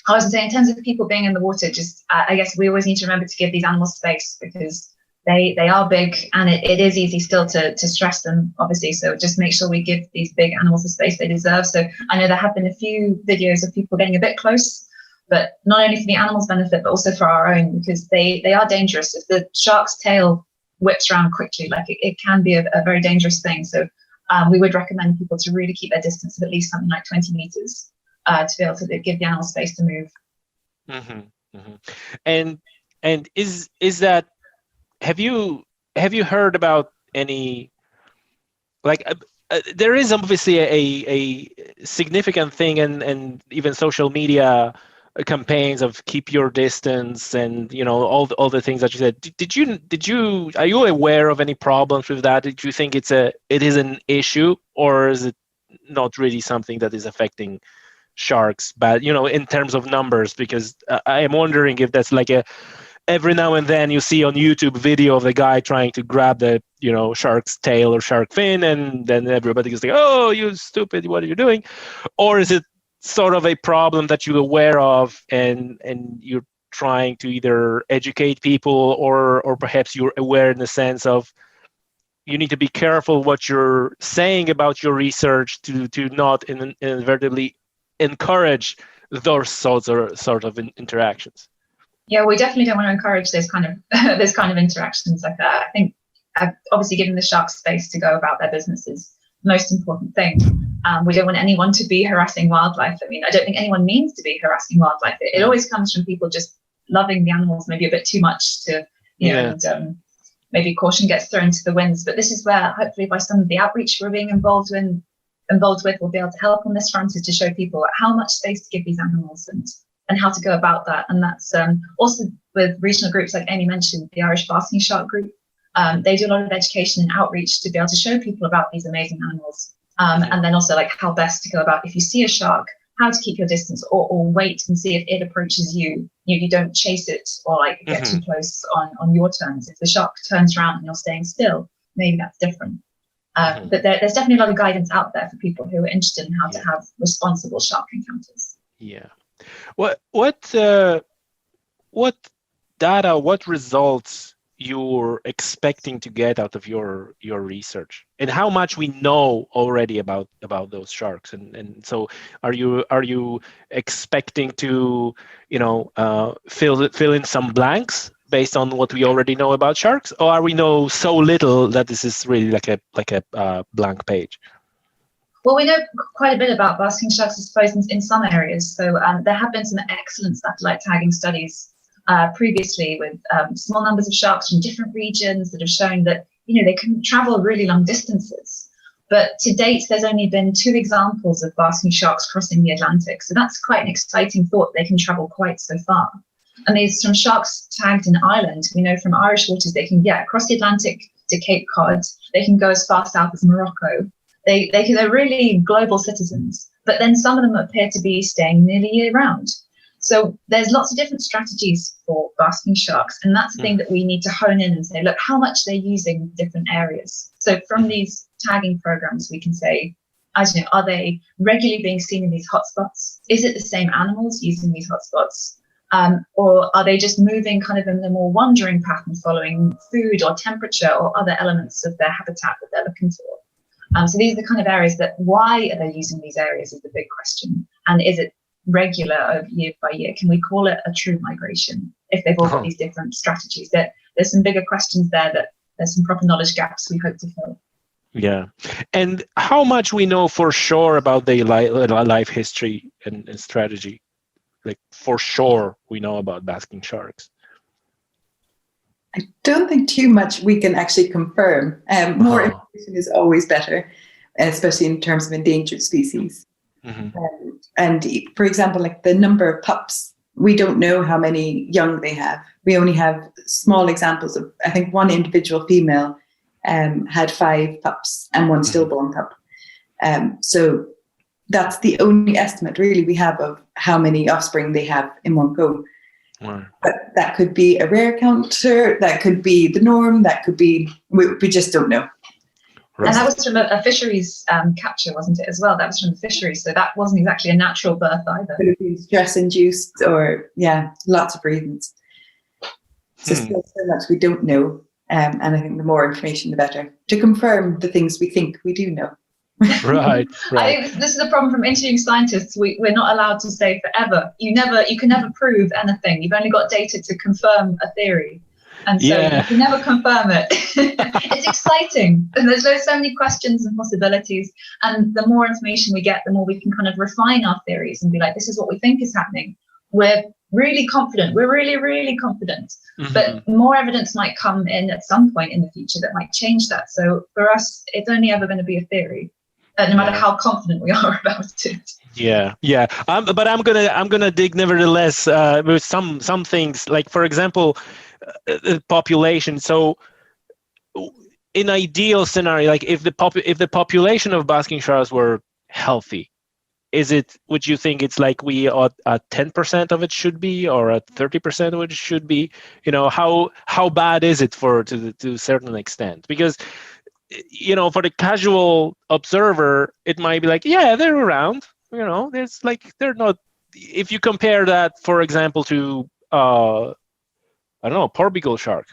I was saying, in terms of people being in the water, just I guess we always need to remember to give these animals space, because they are big, and it is easy still to stress them, obviously. So just make sure we give these big animals the space they deserve. So I know there have been a few videos of people getting a bit close, but not only for the animals' benefit, but also for our own, because they are dangerous. If the shark's tail whips around quickly, like it can be a very dangerous thing. So we would recommend people to really keep their distance of at least something like 20 meters. To be able to give the animal space to move. And is that, have you heard about any like there is obviously a significant thing, and even social media campaigns of keep your distance, and all the things that you said. Are you aware of any problems with that? Did you think it is an issue, or is it not really something that is affecting sharks, but in terms of numbers? Because I am wondering if that's like every now and then you see on YouTube video of the guy trying to grab the shark's tail or shark fin, and then everybody is like, "Oh, you stupid! What are you doing?" Or is it sort of a problem that you're aware of, and you're trying to either educate people, or perhaps you're aware in the sense of you need to be careful what you're saying about your research to not inadvertently encourage those sorts of interactions? Yeah, we definitely don't want to encourage those kind of interactions like that. I think obviously giving the sharks space to go about their business is the most important thing. We don't want anyone to be harassing wildlife. I mean, I don't think anyone means to be harassing wildlife. It always comes from people just loving the animals maybe a bit too much to, and maybe caution gets thrown to the winds. But this is where hopefully by some of the outreach we're being involved with, we'll be able to help on this front, is to show people how much space to give these animals and how to go about that. And that's also with regional groups like Amy mentioned, the Irish Basking Shark group. They do a lot of education and outreach to be able to show people about these amazing animals. And then also like how best to go about if you see a shark, how to keep your distance, or wait and see if it approaches you. You don't chase it or like get too close on your terms. If the shark turns around and you're staying still, maybe that's different. But there's definitely a lot of guidance out there for people who are interested in how to have responsible shark encounters. Yeah. What data, what results you're expecting to get out of your research, and how much we know already about those sharks, and so are you expecting to fill in some blanks based on what we already know about sharks, or are we know so little that this is really like a blank page? Well, we know quite a bit about basking sharks, I suppose, in some areas. So there have been some excellent satellite tagging studies previously with small numbers of sharks from different regions that have shown that they can travel really long distances. But to date, there's only been 2 examples of basking sharks crossing the Atlantic. So that's quite an exciting thought. They can travel quite so far. And these from sharks tagged in Ireland. We know from Irish waters they can cross the Atlantic to Cape Cod. They can go as far south as Morocco. They're really global citizens, but then some of them appear to be staying nearly year round. So there's lots of different strategies for basking sharks, and that's the thing that we need to hone in and say, look, how much they're using different areas. So from these tagging programs, we can say, I don't know, are they regularly being seen in these hotspots? Is it the same animals using these hotspots? Or are they just moving kind of in a more wandering pattern, following food or temperature or other elements of their habitat that they're looking for? So these are the kind of areas that, why are they using these areas is the big question. And is it regular over year by year? Can we call it a true migration if they've all got these different strategies? There's some bigger questions there that there's some proper knowledge gaps we hope to fill. Yeah. And how much we know for sure about their life history and strategy? Like for sure we know about basking sharks. I don't think too much we can actually confirm. More information is always better, especially in terms of endangered species. And for example, like the number of pups, we don't know how many young they have. We only have small examples of, I think one individual female had 5 pups and 1 stillborn pup. So that's the only estimate really we have of how many offspring they have in one go. But that could be a rare encounter, that could be the norm, that could be, we just don't know. Right. And that was from a fisheries capture, wasn't it, as well? That was from the fisheries, so that wasn't exactly a natural birth either. Could have been stress-induced or, lots of reasons. So still so much we don't know, and I think the more information, the better, to confirm the things we think we do know. Right. I think this is a problem from interviewing scientists. We're not allowed to say forever. You can never prove anything. You've only got data to confirm a theory, and so you can never confirm it. It's exciting, and there's so many questions and possibilities. And the more information we get, the more we can kind of refine our theories and be like, this is what we think is happening. We're really confident. We're really, really confident. Mm-hmm. But more evidence might come in at some point in the future that might change that. So for us, it's only ever going to be a theory, no matter how confident we are about it. Yeah. But I'm gonna dig nevertheless with some things, like for example, population. So in ideal scenario, like if the population of basking sharks were healthy, would you think it's like we are at 10% of it should be, or at 30% of it should be? How bad is it to a certain extent? Because for the casual observer, it might be like, yeah, they're around. There's like, they're not. If you compare that, for example, to I don't know, porbeagle shark,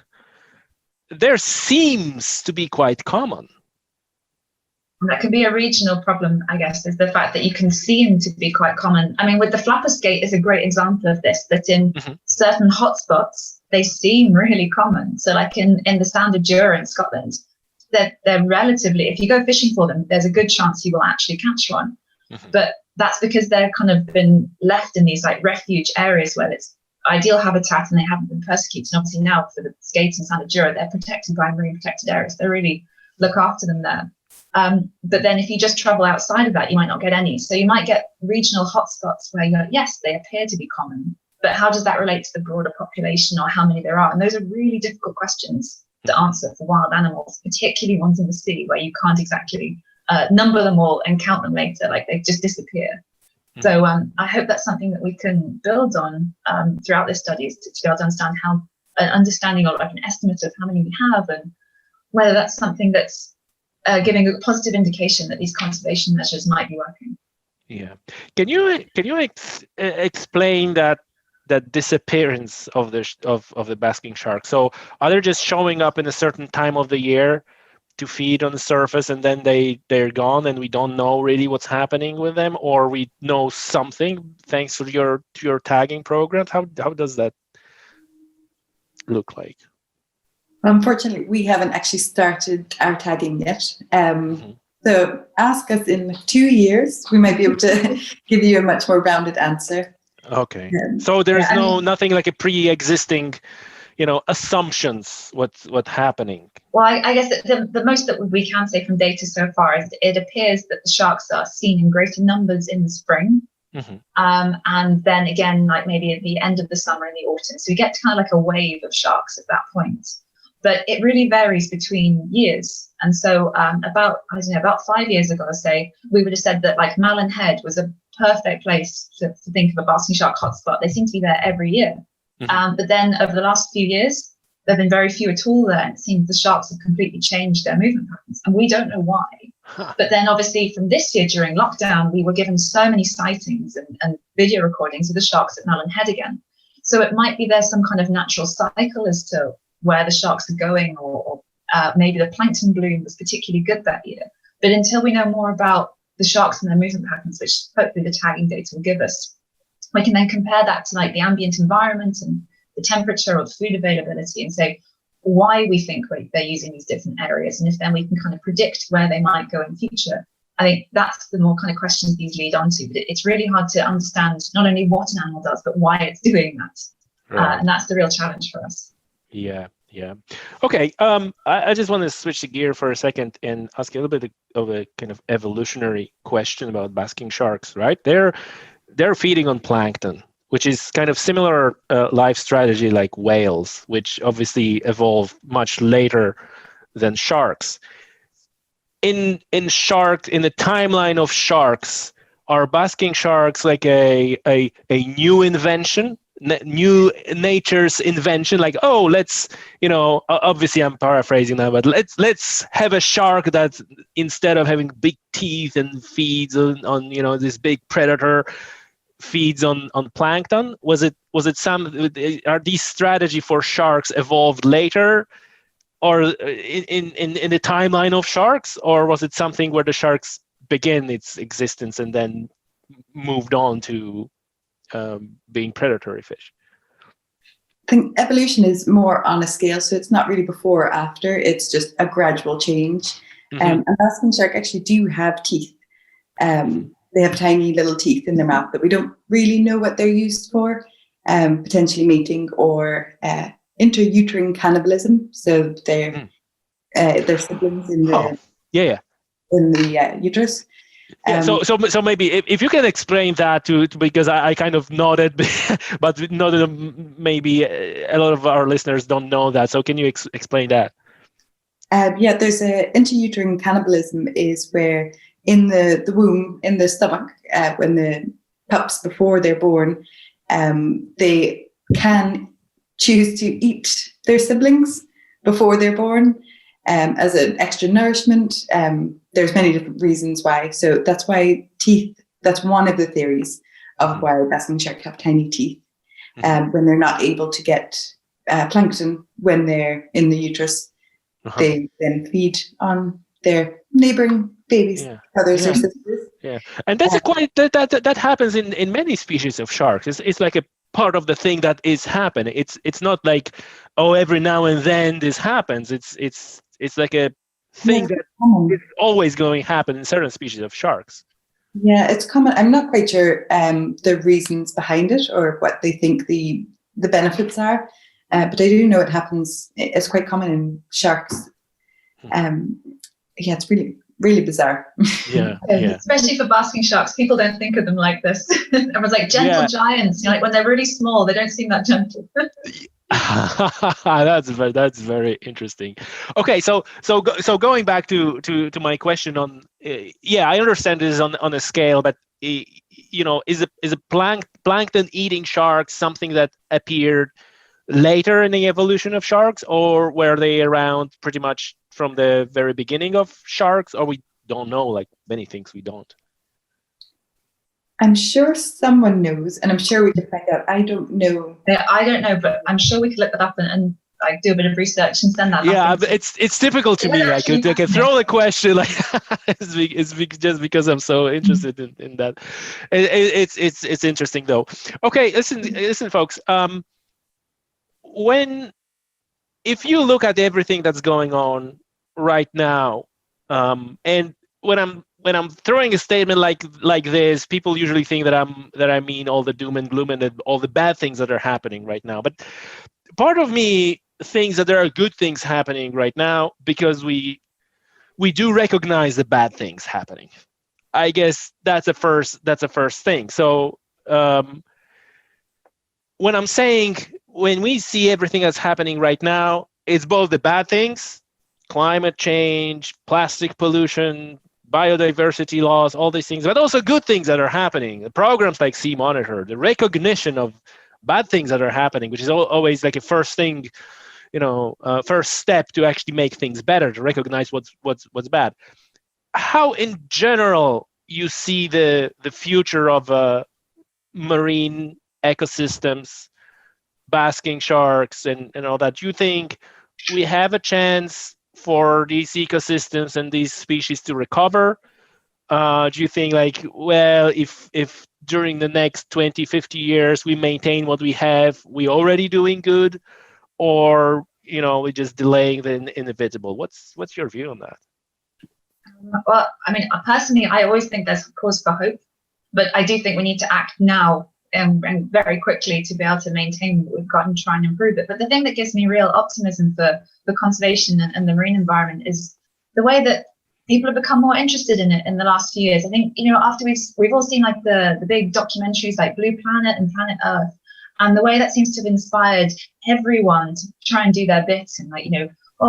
there seems to be quite common. That could be a regional problem, I guess, is the fact that you can seem to be quite common. I mean, with the flapper skate is a great example of this, that in certain hotspots, they seem really common. So like in the Standard Jura in Scotland, they're relatively, if you go fishing for them, there's a good chance you will actually catch one. But that's because they're kind of been left in these like refuge areas where it's ideal habitat and they haven't been persecuted. And obviously now for the skates in Standard Jura, they're protected by marine protected areas. They really look after them there. But then if you just travel outside of that, you might not get any. So you might get regional hotspots where you're, yes, they appear to be common, but how does that relate to the broader population or how many there are? And those are really difficult questions to answer for wild animals, particularly ones in the sea where you can't exactly number them all and count them later, like they just disappear. So I hope that's something that we can build on throughout this study, is to be able to understand how an understanding or like an estimate of how many we have, and whether that's something that's giving a positive indication that these conservation measures might be working. Yeah. Can you explain that disappearance of the basking shark? So are they just showing up in a certain time of the year to feed on the surface, and then they're gone, and we don't know really what's happening with them, or we know something thanks to your tagging programs? How does that look like? Unfortunately, we haven't actually started our tagging yet. So ask us in 2 years. We might be able to give you a much more rounded answer. Okay. So there's nothing like a pre-existing, assumptions what's happening. Well, I guess the most that we can say from data so far is it appears that the sharks are seen in greater numbers in the spring. And then again, like maybe at the end of the summer and the autumn. So we get kind of like a wave of sharks at that point. But it really varies between years. And so about 5 years ago, say, we would have said that like Malin Head was a perfect place to think of a basking shark hotspot. They seem to be there every year. But then over the last few years, there have been very few at all there. It seems the sharks have completely changed their movement patterns, and we don't know why. But then obviously from this year during lockdown, we were given so many sightings and video recordings of the sharks at Malin Head again. So it might be there's some kind of natural cycle as to where the sharks are going, or maybe the plankton bloom was particularly good that year. But until we know more about the sharks and their movement patterns, which hopefully the tagging data will give us, we can then compare that to like the ambient environment and the temperature or the food availability and say why we think they're using these different areas. And if then we can kind of predict where they might go in future. I think that's the more kind of questions these lead on to. But it's really hard to understand not only what an animal does, but why it's doing that. Right. And that's the real challenge for us. Yeah. Okay. I just want to switch the gear for a second and ask you a little bit of a kind of evolutionary question about basking sharks, right? They're feeding on plankton, which is kind of similar life strategy like whales, which obviously evolved much later than sharks. In the timeline of sharks, are basking sharks like a new invention? New nature's invention, like, oh, let's, obviously I'm paraphrasing now, but let's have a shark that instead of having big teeth and feeds on this big predator, feeds on plankton. Was it are these strategy for sharks evolved later, or in the timeline of sharks, or was it something where the sharks began its existence and then moved on to being predatory fish? I think evolution is more on a scale, so it's not really before or after, it's just a gradual change. And basking shark actually do have teeth. They have tiny little teeth in their mouth that we don't really know what they're used for. potentially mating, or intrauterine cannibalism. So they're siblings in the uterus. So maybe if you can explain that to because I kind of nodded, but maybe a lot of our listeners don't know that. So can you explain that? There's a intrauterine cannibalism is where in the womb, in the stomach, when the pups before they're born, they can choose to eat their siblings before they're born as an extra nourishment. There's many different reasons why. So that's why teeth, that's one of the theories of why basking sharks have tiny teeth when they're not able to get plankton when they're in the uterus. They then feed on their neighboring babies, brothers or sisters. Yeah, and that's that happens in many species of sharks. It's like a part of the thing that is happening. It's not like, oh, every now and then this happens. It's like a thing that is always going to happen in certain species of sharks. Yeah, it's common. I'm not quite sure the reasons behind it or what they think the benefits are. But I do know it happens. It's quite common in sharks. It's really, really bizarre. Yeah. Especially for basking sharks, people don't think of them like this. Everyone's like gentle giants. Like when they're really small, they don't seem that gentle. That's very interesting. Okay, so going back to my question on, I understand this is on a scale, but is a plankton eating shark something that appeared later in the evolution of sharks, or were they around pretty much from the very beginning of sharks, or we don't know, like many things we don't? I'm sure someone knows, and I'm sure we can find out. I don't know. I don't know, but I'm sure we could look that up and like do a bit of research and send that. Yeah, but it's difficult to me. I can throw the question like it's just because I'm so interested in that. It's interesting though. Okay, listen, folks. If you look at everything that's going on right now, and when I'm throwing a statement like this, people usually think that I mean all the doom and gloom and all the bad things that are happening right now. But part of me thinks that there are good things happening right now because we do recognize the bad things happening. I guess that's a first thing. So when we see everything that's happening right now, it's both the bad things, climate change, plastic pollution, biodiversity loss, all these things, but also good things that are happening. The programs like SeaMonitor, the recognition of bad things that are happening, which is always like a first thing, first step to actually make things better, to recognize what's bad. How, in general, you see the future of marine ecosystems, basking sharks, and all that? Do you think we have a chance for these ecosystems and these species to recover? Do you think if during the next 20, 50 years we maintain what we have, we're already doing good, or we're just delaying the inevitable? What's your view on that? Well, I mean, personally, I always think there's cause for hope, but I do think we need to act now and very quickly to be able to maintain what we've got and try and improve it. But the thing that gives me real optimism for conservation and the marine environment is the way that people have become more interested in it in the last few years. I think, after we've all seen like the big documentaries like Blue Planet and Planet Earth, and the way that seems to have inspired everyone to try and do their bit and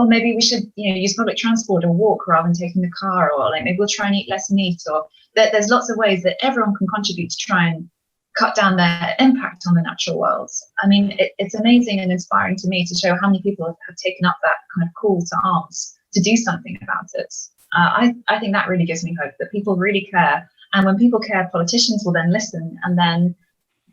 maybe we should use public transport or walk rather than taking the car, or like maybe we'll try and eat less meat, or there's lots of ways that everyone can contribute to try and cut down their impact on the natural world. I mean, it's amazing and inspiring to me to show how many people have taken up that kind of call to arms to do something about it. I think that really gives me hope that people really care. And when people care, politicians will then listen, and then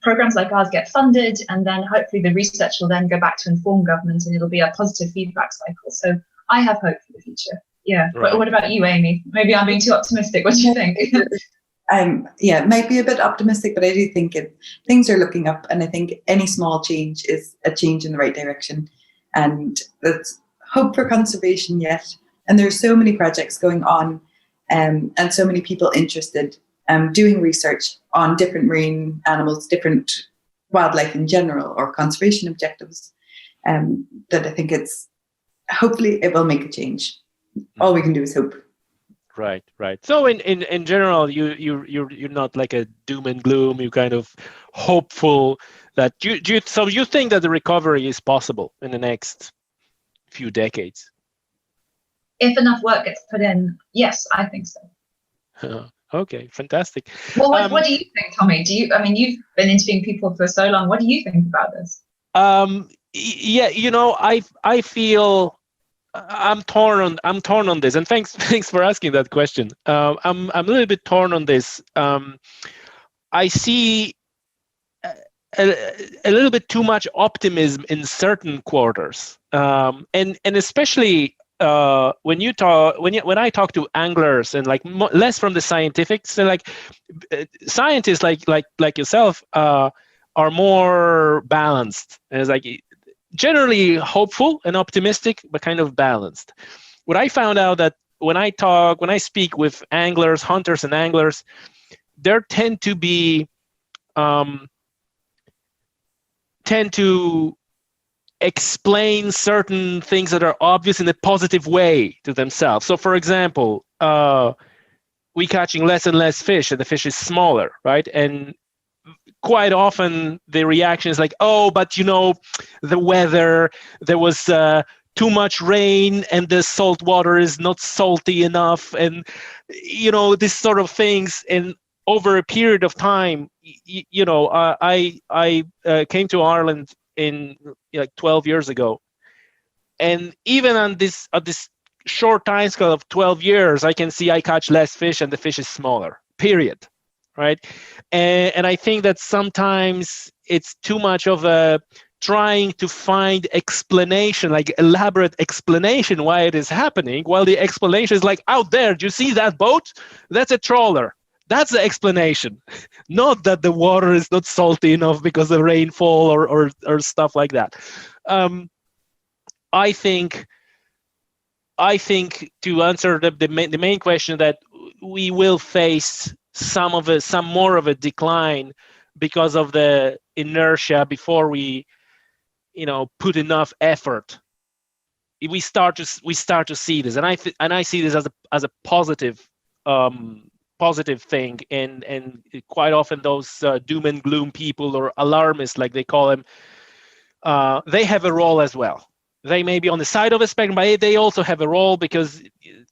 programs like ours get funded, and then hopefully the research will then go back to inform government, and it'll be a positive feedback cycle. So I have hope for the future. Yeah. Right. But what about you, Amy? Maybe I'm being too optimistic. What do you think? It might be a bit optimistic, but I do think things are looking up, and I think any small change is a change in the right direction. And there's hope for conservation yet. And there's so many projects going on, and so many people interested doing research on different marine animals, different wildlife in general or conservation objectives, that I think hopefully it will make a change. All we can do is hope. Right. So in general, you're not like a doom and gloom. You kind of hopeful that so you think that the recovery is possible in the next few decades. If enough work gets put in, yes, I think so. Okay, fantastic. Well, what do you think, Tommy? You've been interviewing people for so long. What do you think about this? Yeah, I feel I'm torn on this, and thanks for asking that question. I'm a little bit torn on this. I see a little bit too much optimism in certain quarters, and especially when I talk to anglers and like less from the scientific, so like scientists like yourself are more balanced, and it's like generally hopeful and optimistic, but kind of balanced. What I found out that when I speak with anglers, hunters and anglers, there tend to explain certain things that are obvious in a positive way to themselves. So for example, we catching less and less fish and the fish is smaller, right? And quite often the reaction is like, oh, but the weather, there was too much rain and the salt water is not salty enough, and this sort of things. And over a period of time, I came to Ireland in like 12 years ago, and even at this short time scale of 12 years, I can see I catch less fish and the fish is smaller, period. Right. And I think that sometimes it's too much of a trying to find explanation, like elaborate explanation why it is happening, while the explanation is like, out there, do you see that boat? That's a trawler. That's the explanation. Not that the water is not salty enough because of rainfall or stuff like that. I think to answer the main question, that we will face some more of a decline because of the inertia before we put enough effort. We start to see this, and I see this as a positive thing, and quite often those doom and gloom people or alarmists, like they call them, they have a role as well. They may be on the side of the spectrum, but they also have a role, because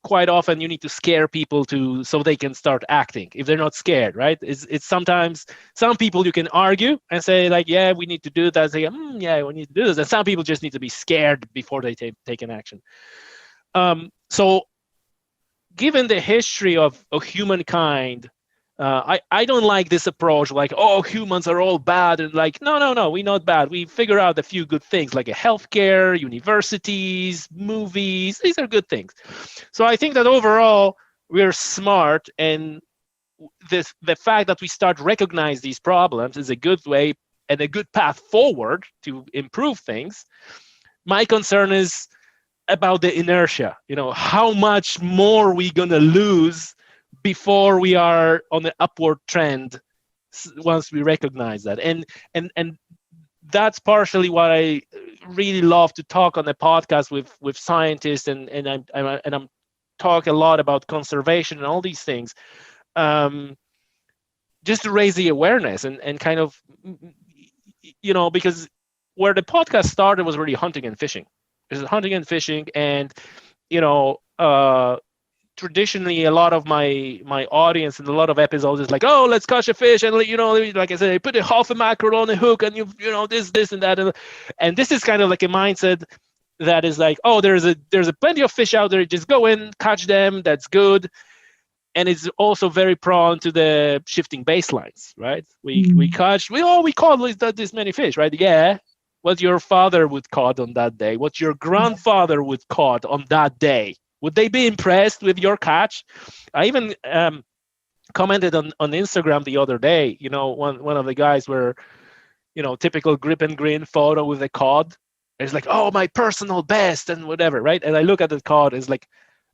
quite often you need to scare people so they can start acting if they're not scared, right? It's sometimes some people you can argue and say like, yeah, we need to do that. Say, yeah, we need to do this. And some people just need to be scared before they take an action. So given the history of humankind, I don't like this approach, like, oh, humans are all bad, and like, no, we're not bad. We figure out a few good things, like healthcare, universities, movies. These are good things. So I think that overall we're smart, and the fact that we start recognize these problems is a good way and a good path forward to improve things. My concern is about the inertia. How much more we gonna lose before we are on the upward trend once we recognize that. And that's partially what I really love to talk on the podcast with scientists, and I'm talk a lot about conservation and all these things, just to raise the awareness and kind of, because where the podcast started was really hunting and fishing. It was hunting and fishing, and traditionally a lot of my audience and a lot of episodes is like, oh, let's catch a fish, and like I said, put a half a mackerel on a hook, and this and that, and this is kind of like a mindset that is like, oh, there's a plenty of fish out there, just go in, catch them, that's good. And it's also very prone to the shifting baselines, right? We caught this many fish, right? Yeah, what your father would caught on that day, what your grandfather would caught on that day. Would they be impressed with your catch? I even commented on Instagram the other day, one of the guys were, typical grip and grin photo with a cod. It's like, oh, my personal best and whatever, right? And I look at the cod, it's like,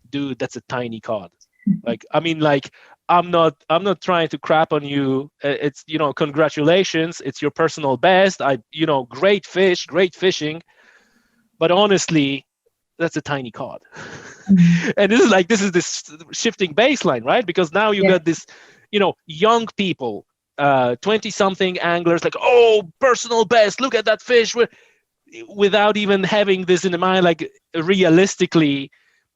dude, that's a tiny cod. Like, I mean, like, I'm not trying to crap on you. It's, congratulations. It's your personal best. Great fish, great fishing. But honestly, that's a tiny cod. And this is this shifting baseline, right? Because now you got this, young people, 20-something anglers, like, oh, personal best, look at that fish, without even having this in mind. Like, realistically,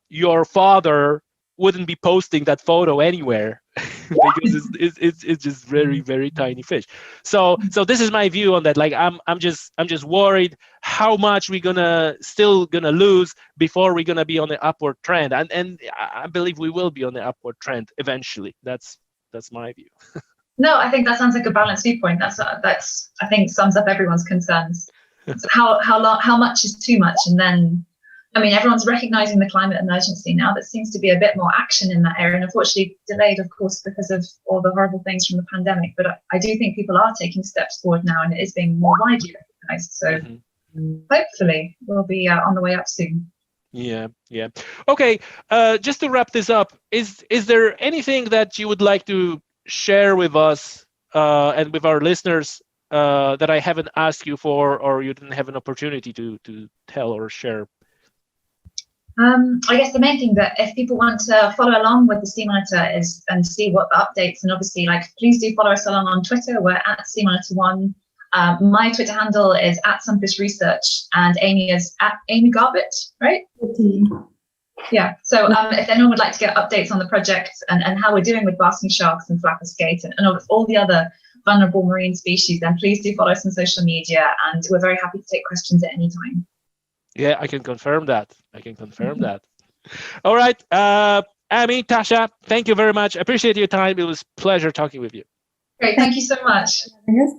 your father wouldn't be posting that photo anywhere because it's just very, very tiny fish. So this is my view on that. Like, I'm just worried how much we're still gonna lose before we're gonna be on the upward trend, and I believe we will be on the upward trend eventually. That's my view. No, I think that sounds like a balanced viewpoint. That's I think sums up everyone's concerns. So how much is too much? And then, I mean, everyone's recognizing the climate emergency now. There seems to be a bit more action in that area, and unfortunately delayed, of course, because of all the horrible things from the pandemic. But I do think people are taking steps forward now, and it is being more widely recognized. So hopefully we'll be on the way up soon. Yeah. Okay, just to wrap this up, is there anything that you would like to share with us and with our listeners that I haven't asked you for, or you didn't have an opportunity to tell or share? I guess the main thing that if people want to follow along with the SeaMonitor and see what the updates, and obviously, like, please do follow us along on Twitter. We're at SeaMonitor1. My Twitter handle is @SunfishResearch, and Amy is @AmyGarbett, right? Yeah. So if anyone would like to get updates on the project and how we're doing with basking sharks and flapper skate and all the other vulnerable marine species, then please do follow us on social media, and we're very happy to take questions at any time. Yeah, I can confirm that. All right. Amy, Tasha, thank you very much. I appreciate your time. It was a pleasure talking with you. Great. Thank you so much. Yes.